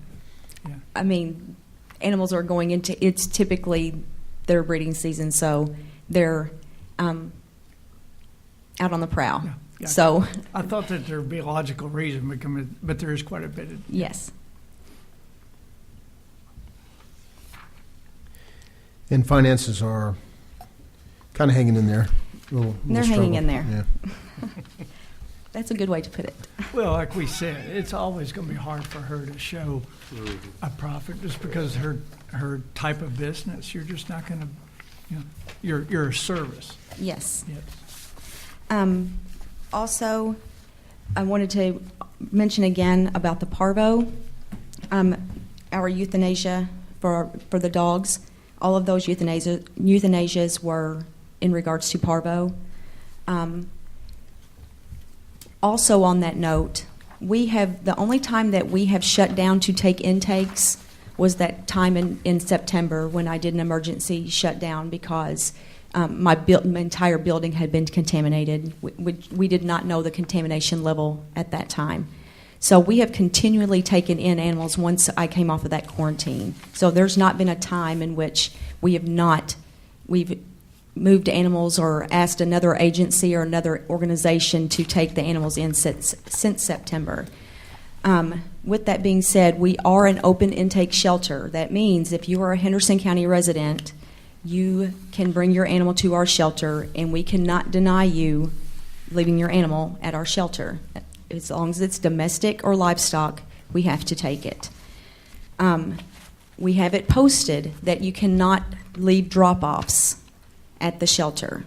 I mean, animals are going into, it's typically their breeding season, so they're out on the prowl. Yeah, gotcha. So, I thought that there'd be a logical reason, but there is quite a bit of. yes. And finances are kind of hanging in there. They're hanging in there. Yeah. That's a good way to put it. Well, like we said, it's always going to be hard for her to show a profit just because her type of business. You're just not going to, you're a service. Yes. Yes. Also, I wanted to mention again about the parvo. Our euthanasia for the dogs, all of those euthanasias were in regards to parvo. Also on that note, the only time that we have shut down to take intakes was that time in September when I did an emergency shutdown because my entire building had been contaminated. We did not know the contamination level at that time. So we have continually taken in animals once I came off of that quarantine. So there's not been a time in which we've moved animals or asked another agency or another organization to take the animals in since September. With that being said, we are an open intake shelter. That means if you are a Henderson County resident, you can bring your animal to our shelter, and we cannot deny you leaving your animal at our shelter. As long as it's domestic or livestock, we have to take it. We have it posted that you cannot leave drop-offs at the shelter.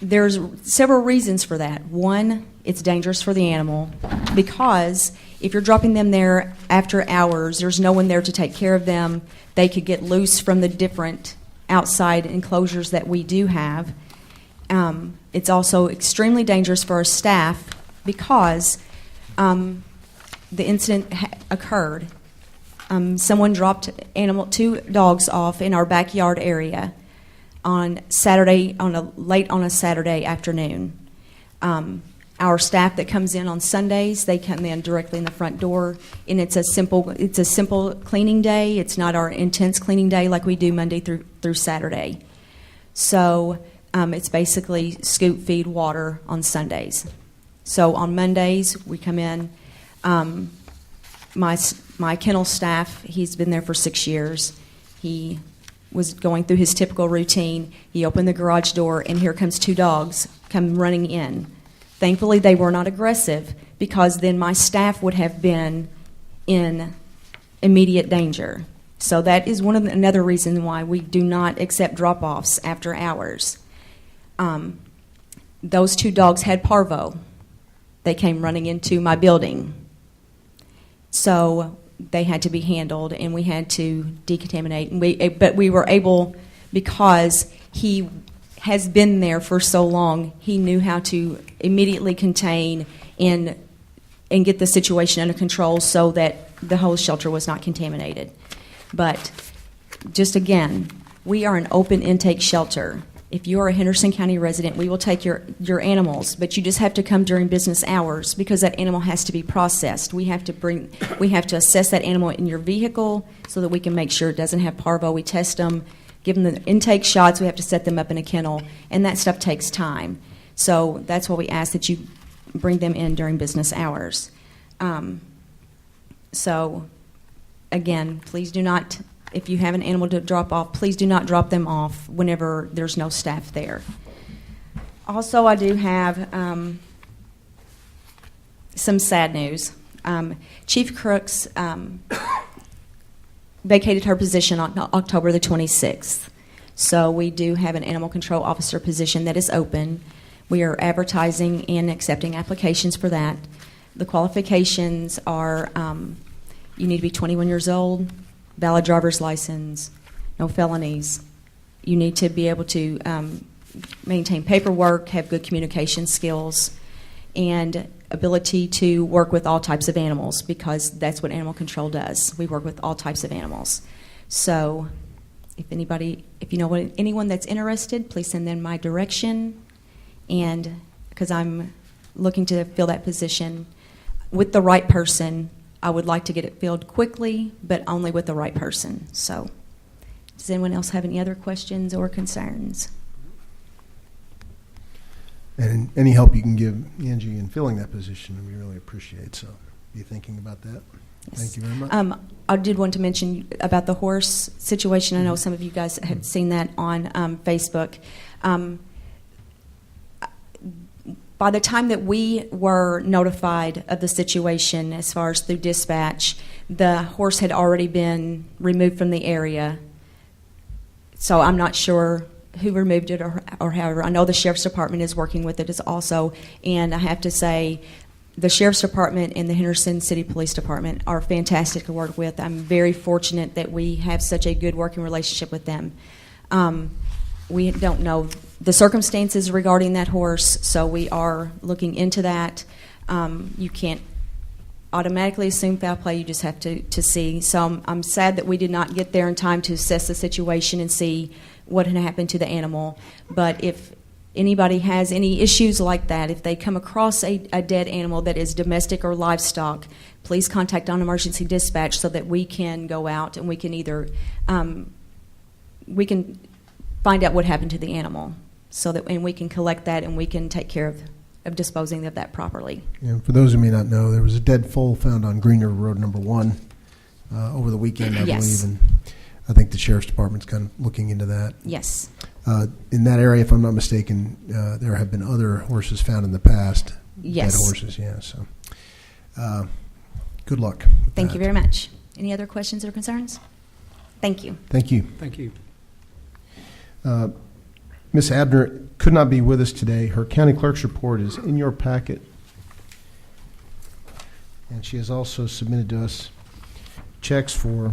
There's several reasons for that. One, it's dangerous for the animal because if you're dropping them there after hours, there's no one there to take care of them. They could get loose from the different outside enclosures that we do have. It's also extremely dangerous for our staff because the incident occurred. Someone dropped two dogs off in our backyard area on Saturday, late on a Saturday afternoon. Our staff that comes in on Sundays, they come in directly in the front door, and it's a simple cleaning day. It's not our intense cleaning day like we do Monday through Saturday. So it's basically scoop, feed, water on Sundays. So on Mondays we come in. My kennel staff, he's been there for 6 years. He was going through his typical routine. He opened the garage door, and here comes two dogs come running in. Thankfully, they were not aggressive because then my staff would have been in immediate danger. So that is another reason why we do not accept drop-offs after hours. Those two dogs had parvo. They came running into my building. So they had to be handled, and we had to decontaminate. But we were able, because he has been there for so long, he knew how to immediately contain and get the situation under control so that the whole shelter was not contaminated. But just again, we are an open intake shelter. If you are a Henderson County resident, we will take your animals, but you just have to come during business hours because that animal has to be processed. We have to assess that animal in your vehicle so that we can make sure it doesn't have parvo. We test them, give them the intake shots. We have to set them up in a kennel, and that stuff takes time. So that's why we ask that you bring them in during business hours. So again, please do not. If you have an animal to drop off, please do not drop them off whenever there's no staff there. Also, I do have some sad news. Chief Crooks vacated her position on October the 26th. So we do have an animal control officer position that is open. We are advertising and accepting applications for that. The qualifications are you need to be 21 years old, valid driver's license, no felonies. You need to be able to maintain paperwork, have good communication skills, and ability to work with all types of animals because that's what animal control does. We work with all types of animals. So if you know anyone that's interested, please send them my direction, and because I'm looking to fill that position with the right person. I would like to get it filled quickly, but only with the right person. So, does anyone else have any other questions or concerns? And any help you can give Angie in filling that position, we really appreciate. So, be thinking about that. Yes. Thank you very much. I did want to mention about the horse situation. I know some of you guys have seen that on Facebook. By the time that we were notified of the situation, as far as through dispatch, the horse had already been removed from the area. So I'm not sure who removed it or however. I know the Sheriff's Department is working with it also, and I have to say the Sheriff's Department and the Henderson City Police Department are fantastic to work with. I'm very fortunate that we have such a good working relationship with them. We don't know the circumstances regarding that horse, so we are looking into that. You can't automatically assume foul play. You just have to see. So I'm sad that we did not get there in time to assess the situation and see what had happened to the animal. But if anybody has any issues like that, if they come across a dead animal that is domestic or livestock, please contact non-emergency dispatch so that we can go out and we can either we can find out what happened to the animal, and we can collect that and we can take care of disposing of that properly. And for those who may not know, there was a dead foal found on Green River Road number 1 over the weekend, I Yes. believe, and I think the Sheriff's Department's kind of looking into that. Yes. In that area, if I'm not mistaken, there have been other horses found in the past. Yes. Dead horses, yeah. So, good luck with Thank that. you very much. Any other questions or concerns? Thank you. Thank you. Thank you. Ms. Abner could not be with us today. Her county clerk's report is in your packet. And she has also submitted to us checks for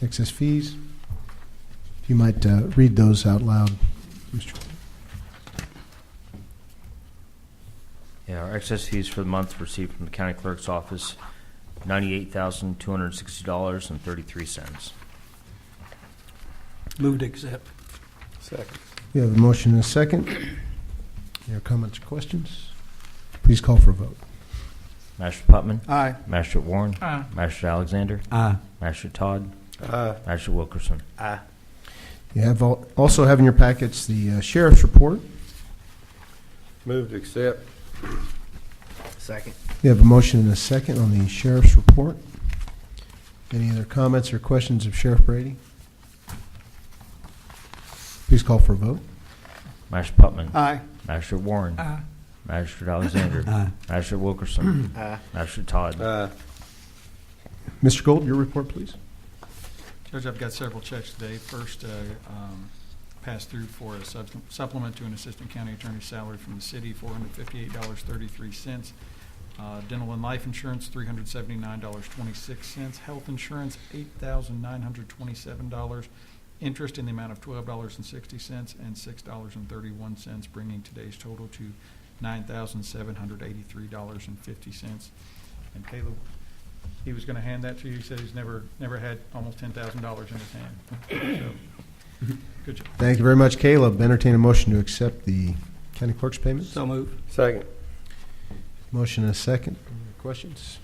excess fees. If you might read those out loud, Mr. Yeah, our excess fees for the month received from the county clerk's office, $98,260.33. Move to accept. Second. We have a motion and a second. Any comments or questions? Please call for a vote. Master Putman? Aye. Master Warren? Aye. Master Alexander? Aye. Master Todd? Aye. Master Wilkerson? Aye. You have also have in your packets the sheriff's report. Move to accept. Second. We have a motion and a second on the sheriff's report. Any other comments or questions of Sheriff Brady? Please call for a vote. Master Putman? Aye. Master Warren? Aye. Master Alexander? Aye. Master Wilkerson? Aye. Master Todd? Aye. Mr. Gold, your report, please. Judge, I've got several checks today. First, passed through for a supplement to an assistant county attorney's salary from the city, $458.33. Dental and life insurance, $379.26. Health insurance, $8,927. Interest in the amount of $12.60 and $6.31, bringing today's total to $9,783.50. And Caleb, he was going to hand that to you. He said he's never had almost $10,000 in his hand. So, good job. Thank you very much, Caleb. Entertain a motion to accept the county clerk's payments. So move. Second. Motion and a second. Any questions?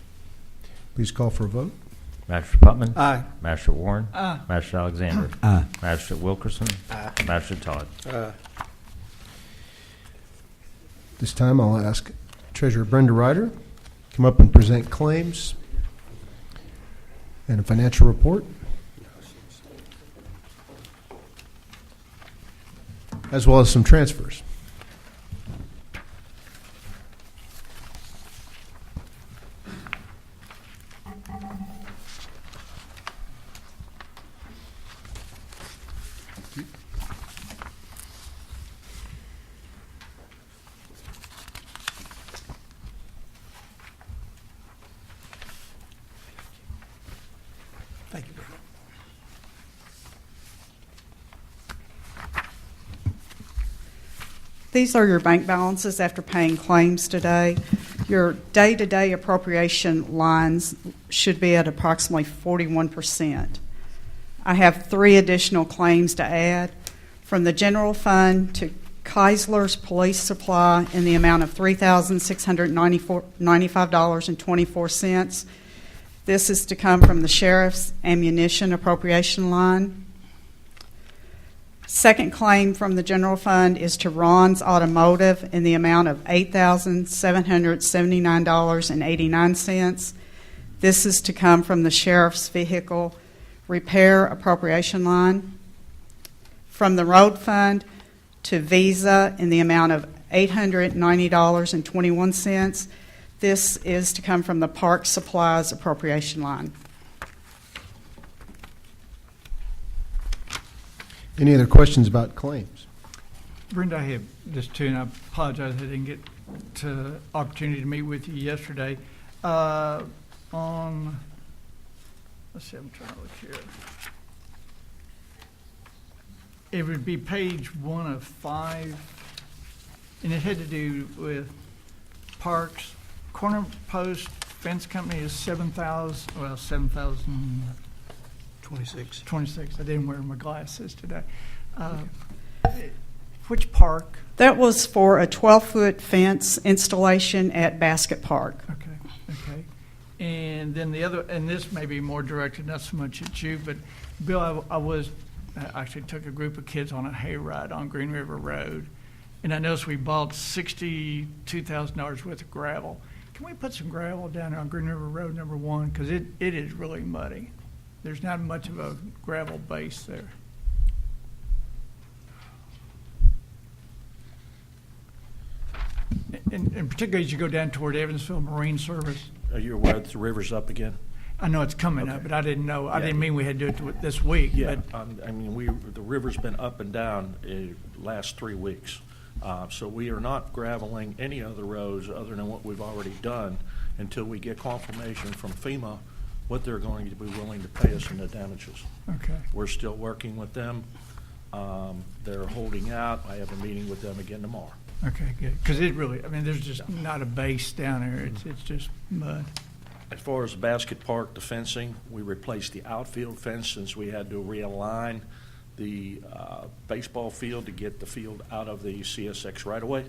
Please call for a vote. Master Putman? Aye. Master Warren? Aye. Master Alexander? Aye. Master Wilkerson? Aye. Master Todd? Aye. This time I'll ask Treasurer Brenda Ryder to come up and present claims and a financial report, as well as some transfers. Thank you, Brenda. These are your bank balances after paying claims today. Your day-to-day appropriation lines should be at approximately 41%. I have 3 additional claims to add. From the general fund to Keisler's Police Supply in the amount of $3,695.24. This is to come from the Sheriff's Ammunition Appropriation line. Second claim from the general fund is to Ron's Automotive in the amount of $8,779.89. This is to come from the Sheriff's Vehicle Repair Appropriation line. From the road fund to Visa in the amount of $890.21. This is to come from the Park Supplies Appropriation line. Any other questions about claims? Brenda, I have this too, and I apologize I didn't get to opportunity to meet with you yesterday. Let's see, I'm trying to look here. It would be page 1 of 5, and it had to do with parks. Corner Post Fence Company is 7,026. 26. I didn't wear my glasses today. Which park? That was for a 12-foot fence installation at Basket Park. Okay. And then the other, and this may be more directed not so much at you, but Bill, I actually took a group of kids on a hayride on Green River Road, and I noticed we bought $62,000 worth of gravel. Can we put some gravel down there on Green River Road number 1? Because it is really muddy. There's not much of a gravel base there. And particularly as you go down toward Evansville Marine Service. Are you aware that the river's up again? I know it's coming up, Okay. but I didn't know, I Yeah. didn't mean we had to do it this week. Yeah, but I mean, the river's been up and down last 3 weeks. So we are not graveling any other roads other than what we've already done until we get confirmation from FEMA what they're going to be willing to pay us in the damages. Okay. We're still working with them. They're holding out. I have a meeting with them again tomorrow. Okay, good. Because it really, I mean, there's just not a base down there. It's just mud. As far as the basket park, the fencing, we replaced the outfield fence since we had to realign the baseball field to get the field out of the CSX right-of-way.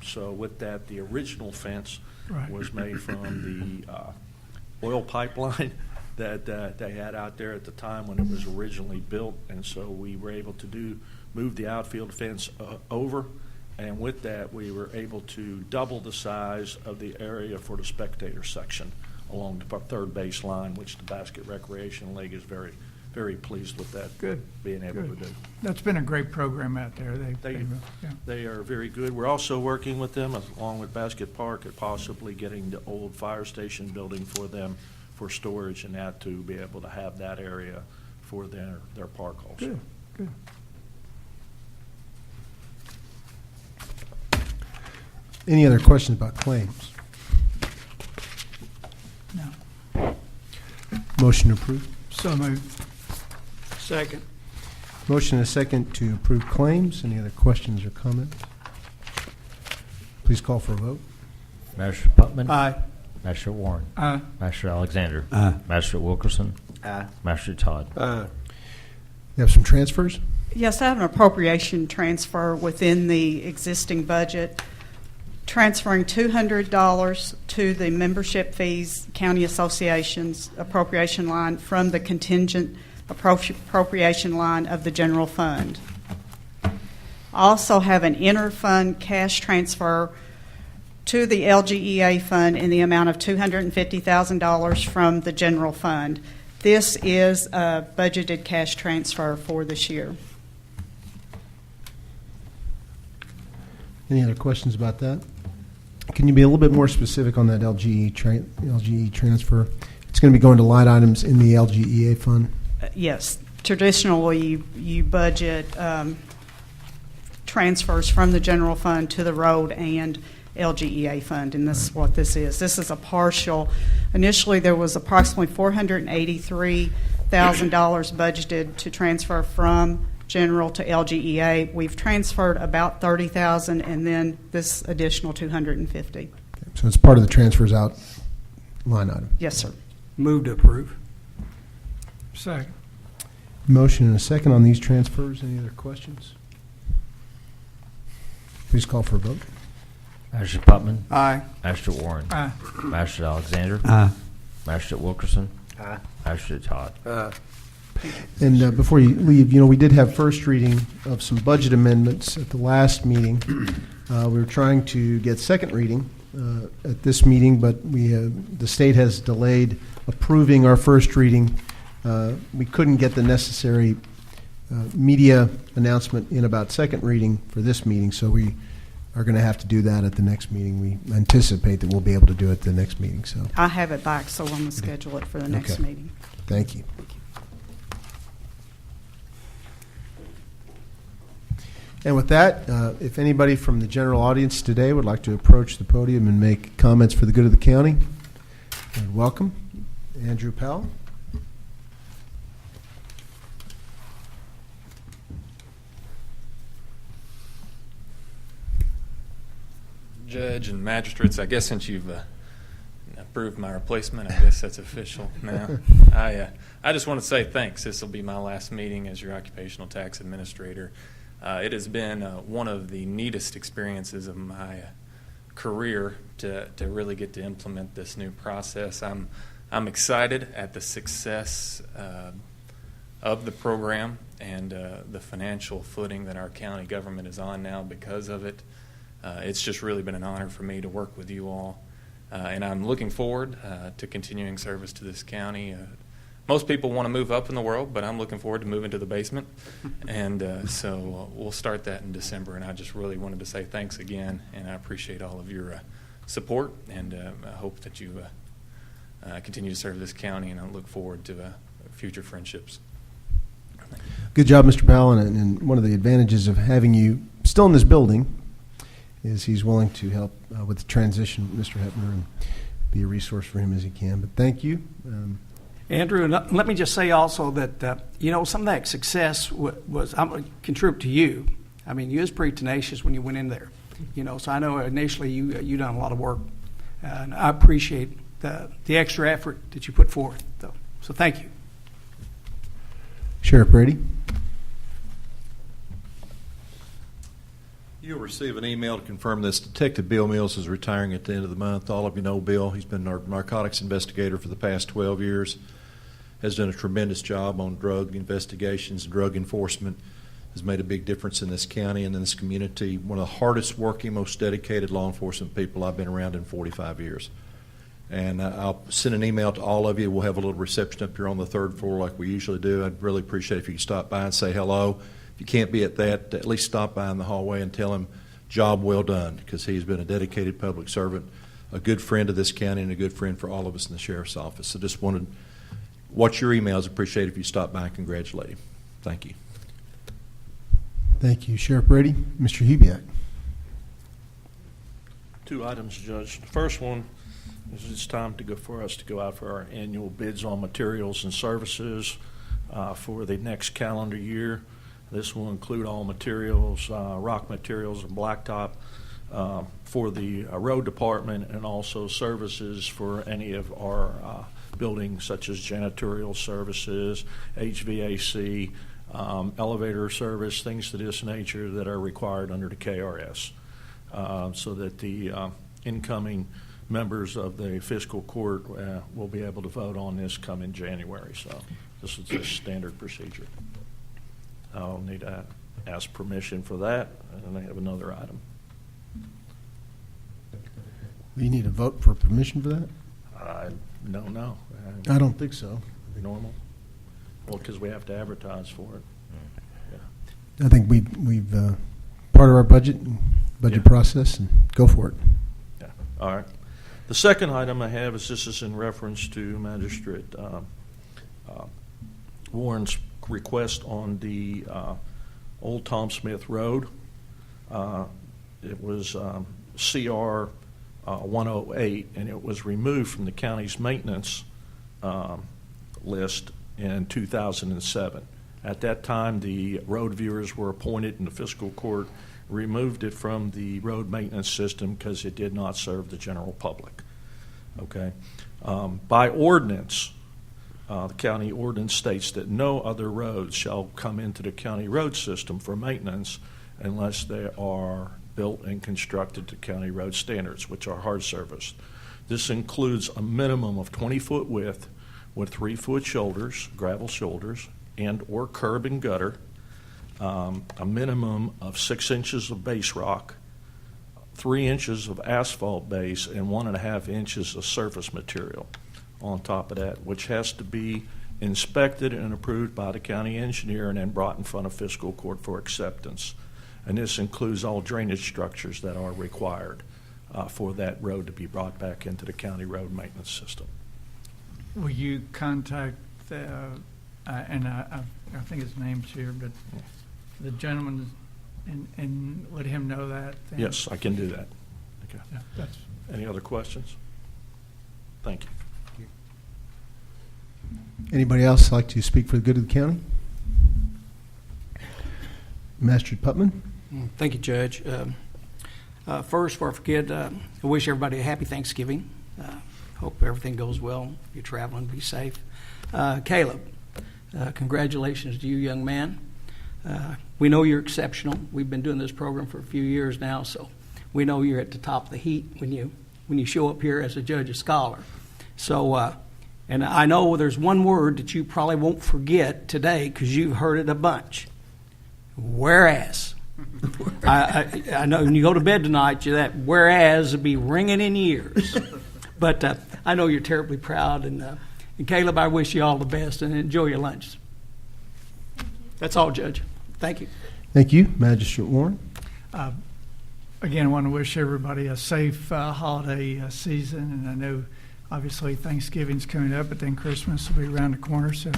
So with that, the original fence Right. was made from the oil pipeline that they had out there at the time when it was originally built. And so we were able to move the outfield fence over. And with that, we were able to double the size of the area for the spectator section along the third base line, which the Basket Recreation League is very, very pleased with that. Good. Being able Good. to do. That's been a great program out there. Yeah. They are very good. We're also working with them, along with Basket Park, at possibly getting the old fire station building for them for storage and that to be able to have that area for their park also. Good, good. Any other questions about claims? No. Motion approved. So moved. Second. Motion and a second to approve claims. Any other questions or comments? Please call for a vote. Magistrate Putman. Aye. Magistrate Warren. Aye. Magistrate Alexander. Aye. Magistrate Wilkerson. Aye. Magistrate Todd. Aye. We have some transfers. Yes, I have an appropriation transfer within the existing budget, transferring $200 to the membership fees county associations appropriation line from the contingent appropriation line of the general fund. I also have an interfund cash transfer to the LGEA fund in the amount of $250,000 from the general fund. This is a budgeted cash transfer for this year. Any other questions about that? Can you be a little bit more specific on that LGE transfer? It's going to be going to line items in the LGEA fund. Yes, traditionally you budget transfers from the general fund to the road and LGEA fund, and this is what this is. This is a partial. Initially, there was approximately $483,000 budgeted to transfer from general to LGEA. We've transferred about $30,000, and then this additional $250,000. Okay, so it's part of the transfers out line item. Yes, sir. Move to approve. Second. Motion and a second on these transfers. Any other questions? Please call for a vote. Magistrate Putman. Aye. Magistrate Warren. Aye. Magistrate Alexander. Aye. Magistrate Wilkerson. Aye. Magistrate Todd. Aye. And before you leave, we did have first reading of some budget amendments at the last meeting. We were trying to get second reading at this meeting, but the state has delayed approving our first reading. We couldn't get the necessary media announcement in about second reading for this meeting, so we are going to have to do that at the next meeting. We anticipate that we'll be able to do it at the next meeting. So I have it back, so I'm going to schedule it for the next Okay. meeting. thank you. And with that, if anybody from the general audience today would like to approach the podium and make comments for the good of the county, welcome. Andrew Powell. Judge and magistrates, I guess since you've approved my replacement, I guess that's official now. I just want to say thanks. This will be my last meeting as your occupational tax administrator. It has been one of the neatest experiences of my career to really get to implement this new process. I'm excited at the success of the program and the financial footing that our county government is on now because of it. It's just really been an honor for me to work with you all, and I'm looking forward to continuing service to this county. Most people want to move up in the world, but I'm looking forward to moving to the basement, and so we'll start that in December, and I just really wanted to say thanks again, and I appreciate all of your support, and I hope that you continue to serve this county, and I look forward to future friendships. Good job, Mr. Powell, and one of the advantages of having you still in this building is he's willing to help with the transition, Mr. Hepner, and be a resource for him as he can. But thank you. Andrew, and let me just say also that, some of that success was, I'm going to contribute to you. I mean, you was pretty tenacious when you went in there. So I know initially you done a lot of work, and I appreciate the extra effort that you put forth, though. So thank you. Sheriff Brady. You'll receive an email to confirm this. Detective Bill Mills is retiring at the end of the month. All of you know Bill. He's been our narcotics investigator for the past 12 years, has done a tremendous job on drug investigations and drug enforcement, has made a big difference in this county and in this community. One of the hardest working, most dedicated law enforcement people I've been around in 45 years. And I'll send an email to all of you. We'll have a little reception up here on the third floor like we usually do. I'd really appreciate if you could stop by and say hello. If you can't be at that, at least stop by in the hallway and tell him job well done, because he's been a dedicated public servant, a good friend of this county, and a good friend for all of us in the sheriff's office. So just wanted to watch your emails. Appreciate it if you stop by and congratulate him. Thank you. Thank you, Sheriff Brady. Mr. Hubiak. 2 items, Judge. The first one is it's time for us to go out for our annual bids on materials and services for the next calendar year. This will include all materials, rock materials and blacktop for the road department, and also services for any of our buildings such as janitorial services, HVAC, elevator service, things of this nature that are required under the KRS, so that the incoming members of the fiscal court will be able to vote on this come in January. So this is just standard procedure. I'll need to ask permission for that, and I have another item. You need a vote for permission for that? I don't know. I don't think so. Normal? Well, because we have to advertise for it. I think we've part of our budget process, and go for it. Yeah. All right. The second item I have is this is in reference to Magistrate Warren's request on the Old Tom Smith Road. It was CR 108, and it was removed from the county's maintenance list in 2007. At that time, the road viewers were appointed, and the fiscal court removed it from the road maintenance system because it did not serve the general public. Okay. By ordinance, the county ordinance states that no other roads shall come into the county road system for maintenance unless they are built and constructed to county road standards, which are hard surfaced. This includes a minimum of 20-foot width with 3-foot shoulders, gravel shoulders, and or curb and gutter, a minimum of 6 inches of base rock, 3 inches of asphalt base, and 1.5 inches of surface material on top of that, which has to be inspected and approved by the county engineer and then brought in front of fiscal court for acceptance. And this includes all drainage structures that are required for that road to be brought back into the county road maintenance system. Will you contact and I think his name's here, but the gentleman, and let him know that? Yes, I can do that. Okay. Yeah, Any other questions? Thank you. Anybody else like to speak for the good of the county? Master Putman. Thank you, Judge. First, before I forget, I wish everybody a happy Thanksgiving. Hope everything goes well. If you're traveling, be safe. Caleb, congratulations to you, young man. We know you're exceptional. We've been doing this program for a few years now, so we know you're at the top of the heat when you show up here as a judge or scholar. So, and I know there's one word that you probably won't forget today because you've heard it a bunch. Whereas. I know when you go to bed tonight, that whereas will be ringing in ears. But I know you're terribly proud. And Caleb, I wish you all the best and enjoy your lunch. That's all, Judge. Thank you. Thank you, Magistrate Warren. Again, I want to wish everybody a safe holiday season, and I know Obviously, Thanksgiving's coming up, but then Christmas will be around the corner. So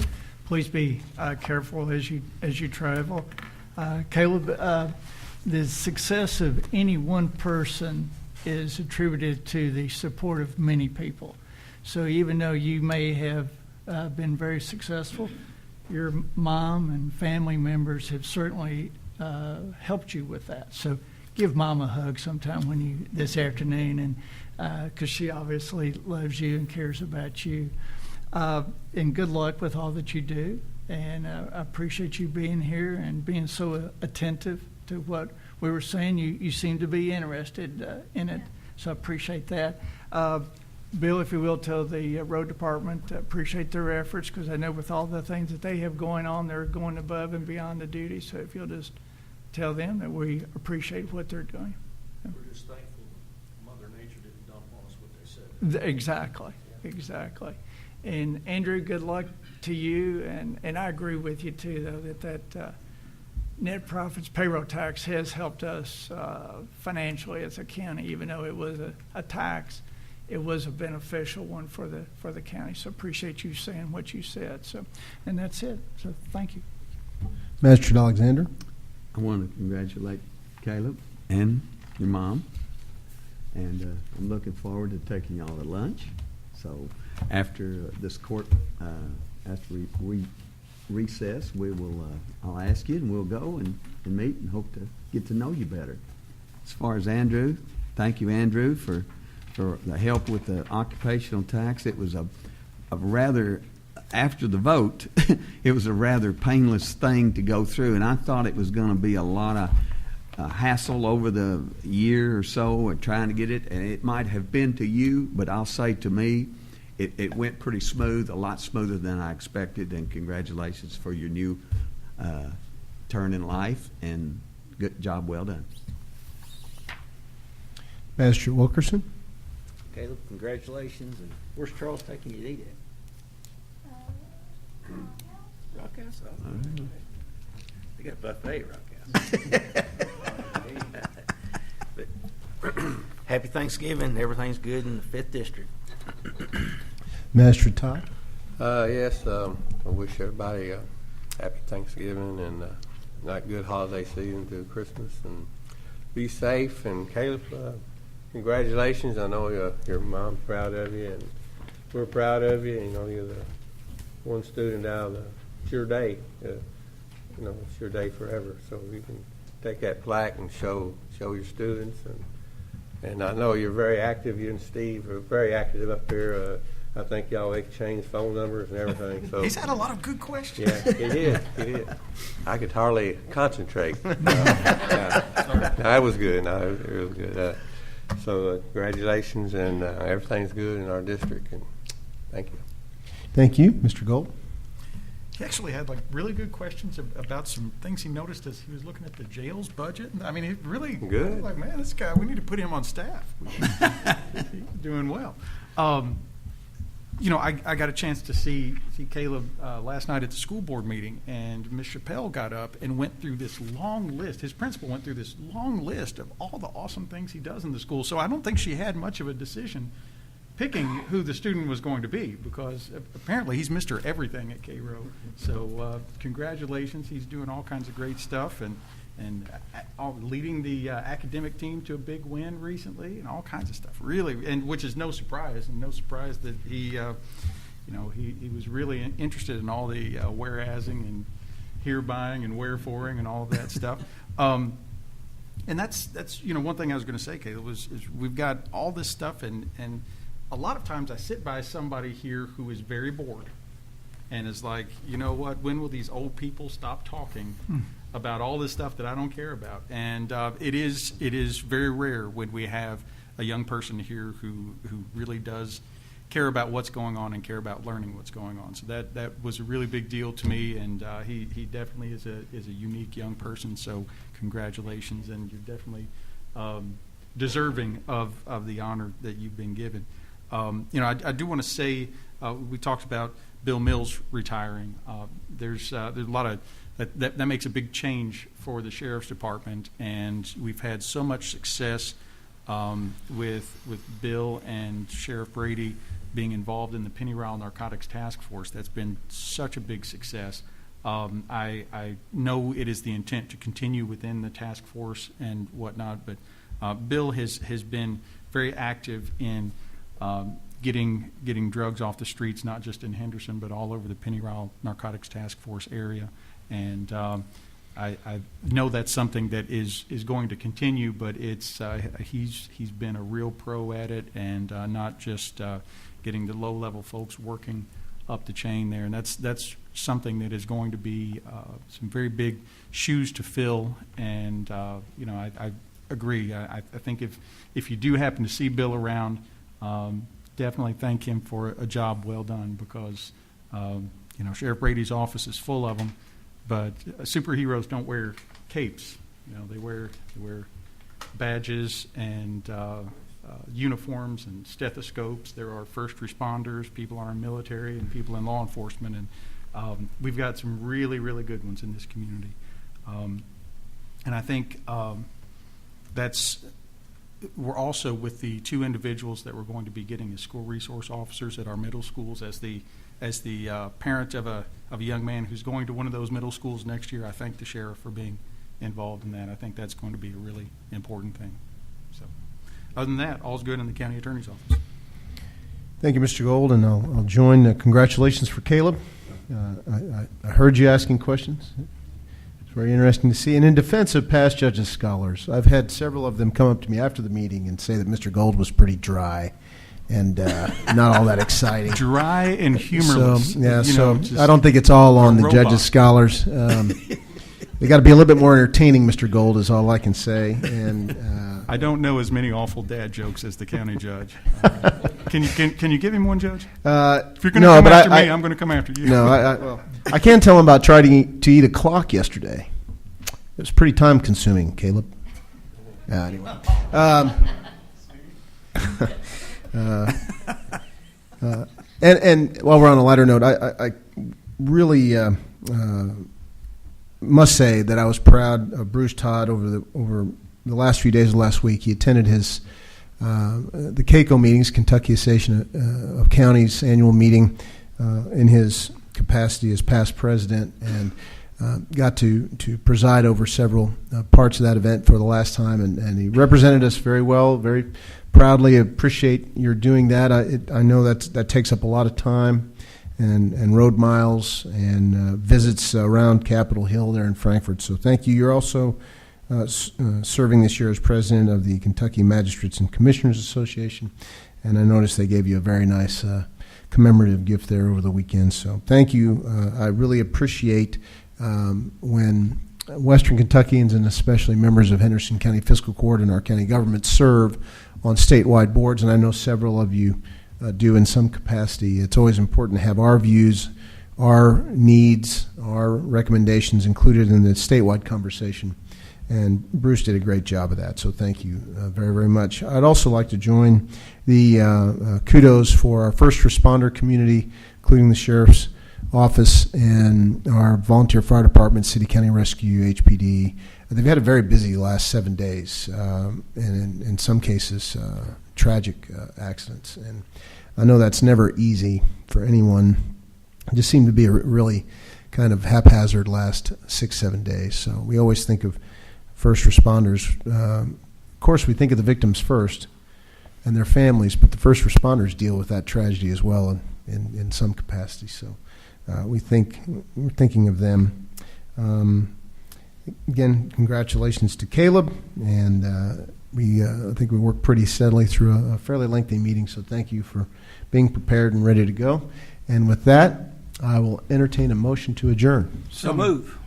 please be careful as you travel. Caleb, the success of any one person is attributed to the support of many people. So even though you may have been very successful, your mom and family members have certainly helped you with that. So give Mom a hug sometime this afternoon, and because she obviously loves you and cares about you. And good luck with all that you do. And I appreciate you being here and being so attentive to what we were saying. You seem to be interested in it, so I appreciate that. Bill, if you will, tell the road department, appreciate their efforts, because I know with all the things that they have going on, they're going above and beyond the duty. So if you'll just tell them that we appreciate what they're doing. We're just thankful Mother Nature didn't dump on us what they said. Exactly. And Andrew, good luck to you. And I agree with you too, though, that net profits payroll tax has helped us financially as a county. Even though it was a tax, it was a beneficial one for the county. So appreciate you saying what you said. So, and that's it. So thank you. Magistrate Alexander. I want to congratulate Caleb and your mom, and I'm looking forward to taking y'all to lunch. So after this court, after we recess, I'll ask you, and we'll go and meet and hope to get to know you better. As far as Andrew, thank you, Andrew, for the help with the occupational tax. It was a rather, after the vote, it was a rather painless thing to go through, and I thought it was going to be a lot of hassle over the year or so of trying to get it, and it might have been to you, but I'll say to me, it went pretty smooth, a lot smoother than I expected, and congratulations for your new turn in life, and good job well done. Magistrate Wilkerson. Caleb, congratulations, and where's Charles taking you to eat at? Rockhouse? Oh, they got a buffet at Rockhouse. But happy Thanksgiving. Everything's good in the 5th District. Magistrate Todd. Yes, I wish everybody a happy Thanksgiving and a good holiday season through Christmas, and be safe. And Caleb, congratulations. I know your mom's proud of you, and we're proud of you. You know, you're the one student out of it's your day. It's your day forever. So you can take that plaque and show your students. And I know you're very active. You and Steve are very active up here. I think y'all exchange phone numbers and everything. So He's had a lot of good questions. yeah, he did. I could hardly concentrate. That was good. No, it was good. So congratulations, and everything's good in our district. And thank you. Thank you. Mr. Gold. He actually had really good questions about some things he noticed as he was looking at the jail's budget. I mean, it really good. Like, man, this guy, we need to put him on staff. He's doing well. I got a chance to see Caleb last night at the school board meeting, and Ms. Chappelle got up and went through this long list. His principal went through this long list of all the awesome things he does in the school. So I don't think she had much of a decision picking who the student was going to be, because apparently he's Mr. Everything at Cairo. So congratulations. He's doing all kinds of great stuff, and leading the academic team to a big win recently, and all kinds of stuff. Really, and which is no surprise that he was really interested in all the whereasing and hereby and whereforing and all of that stuff. And that's one thing I was going to say, Caleb, is we've got all this stuff, and a lot of times I sit by somebody here who is very bored and is like, you know what, when will these old people stop talking about all this stuff that I don't care about? And it is very rare when we have a young person here who really does care about what's going on and care about learning what's going on. So that was a really big deal to me, and he definitely is a unique young person. So congratulations, and you're definitely deserving of the honor that you've been given. I do want to say, we talked about Bill Mills retiring. There's a lot of that makes a big change for the sheriff's department, and we've had so much success with Bill and Sheriff Brady being involved in the Pennyroyal Narcotics Task Force. That's been such a big success. I know it is the intent to continue within the task force and whatnot, but Bill has been very active in getting drugs off the streets, not just in Henderson, but all over the Pennyroyal Narcotics Task Force area. And I know that's something that is going to continue, but it's he's been a real pro at it, and not just getting the low-level folks working up the chain there. And that's something that is going to be some very big shoes to fill. And I agree. I think if you do happen to see Bill around, definitely thank him for a job well done, because Sheriff Brady's office is full of them. But superheroes don't wear capes. They wear badges and uniforms and stethoscopes. There are first responders, people in our military, and people in law enforcement, and we've got some really, really good ones in this community. And I think we're also, with the two individuals that we're going to be getting as school resource officers at our middle schools, as the parent of a young man who's going to one of those middle schools next year. I thank the sheriff for being involved in that. I think that's going to be a really important thing. So, other than that, all's good in the county attorney's office. Thank you, Mr. Gold, and I'll join the congratulations for Caleb. I heard you asking questions. It's very interesting to see. And in defense of past judges scholars, I've had several of them come up to me after the meeting and say that Mr. Gold was pretty dry and not all that exciting. Dry and humorless. So I don't think it's all on the judges scholars. They got to be a little bit more entertaining, Mr. Gold, is all I can say. And I don't know as many awful dad jokes as the county judge. Can you give him one, Judge? If you're going to come after me, I'm going to come after you. No, I can tell him about trying to eat a clock yesterday. It was pretty time consuming, Caleb. Anyway. And while we're on a lighter note, I really must say that I was proud of Bruce Todd over the last few days of last week. He attended his the CACO meetings, Kentucky Association of Counties annual meeting, in his capacity as past president, and got to preside over several parts of that event for the last time, and he represented us very well, very proudly. Appreciate your doing that. I know that takes up a lot of time and road miles and visits around Capitol Hill there in Frankfort. So thank you. You're also serving this year as president of the Kentucky Magistrates and Commissioners Association, and I noticed they gave you a very nice commemorative gift there over the weekend. So thank you. I really appreciate when Western Kentuckians, and especially members of Henderson County Fiscal Court and our county government, serve on statewide boards, and I know several of you do in some capacity. It's always important to have our views, our needs, our recommendations included in the statewide conversation, and Bruce did a great job of that, so thank you very, very much. I'd also like to join the kudos for our first responder community, including the Sheriff's Office and our volunteer fire department, City County Rescue, HPD. They've had a very busy last 7 days, and in some cases, tragic accidents. And I know that's never easy for anyone. It just seemed to be a really kind of haphazard last 6-7 days. So we always think of first responders. Of course, we think of the victims first and their families, but the first responders deal with that tragedy as well in some capacity. So we're thinking of them. Again, congratulations to Caleb, and I think we worked pretty steadily through a fairly lengthy meeting, so thank you for being prepared and ready to go. And with that, I will entertain a motion to adjourn. So move.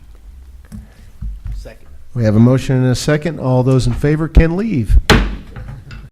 Second. We have a motion and a second. All those in favor can leave.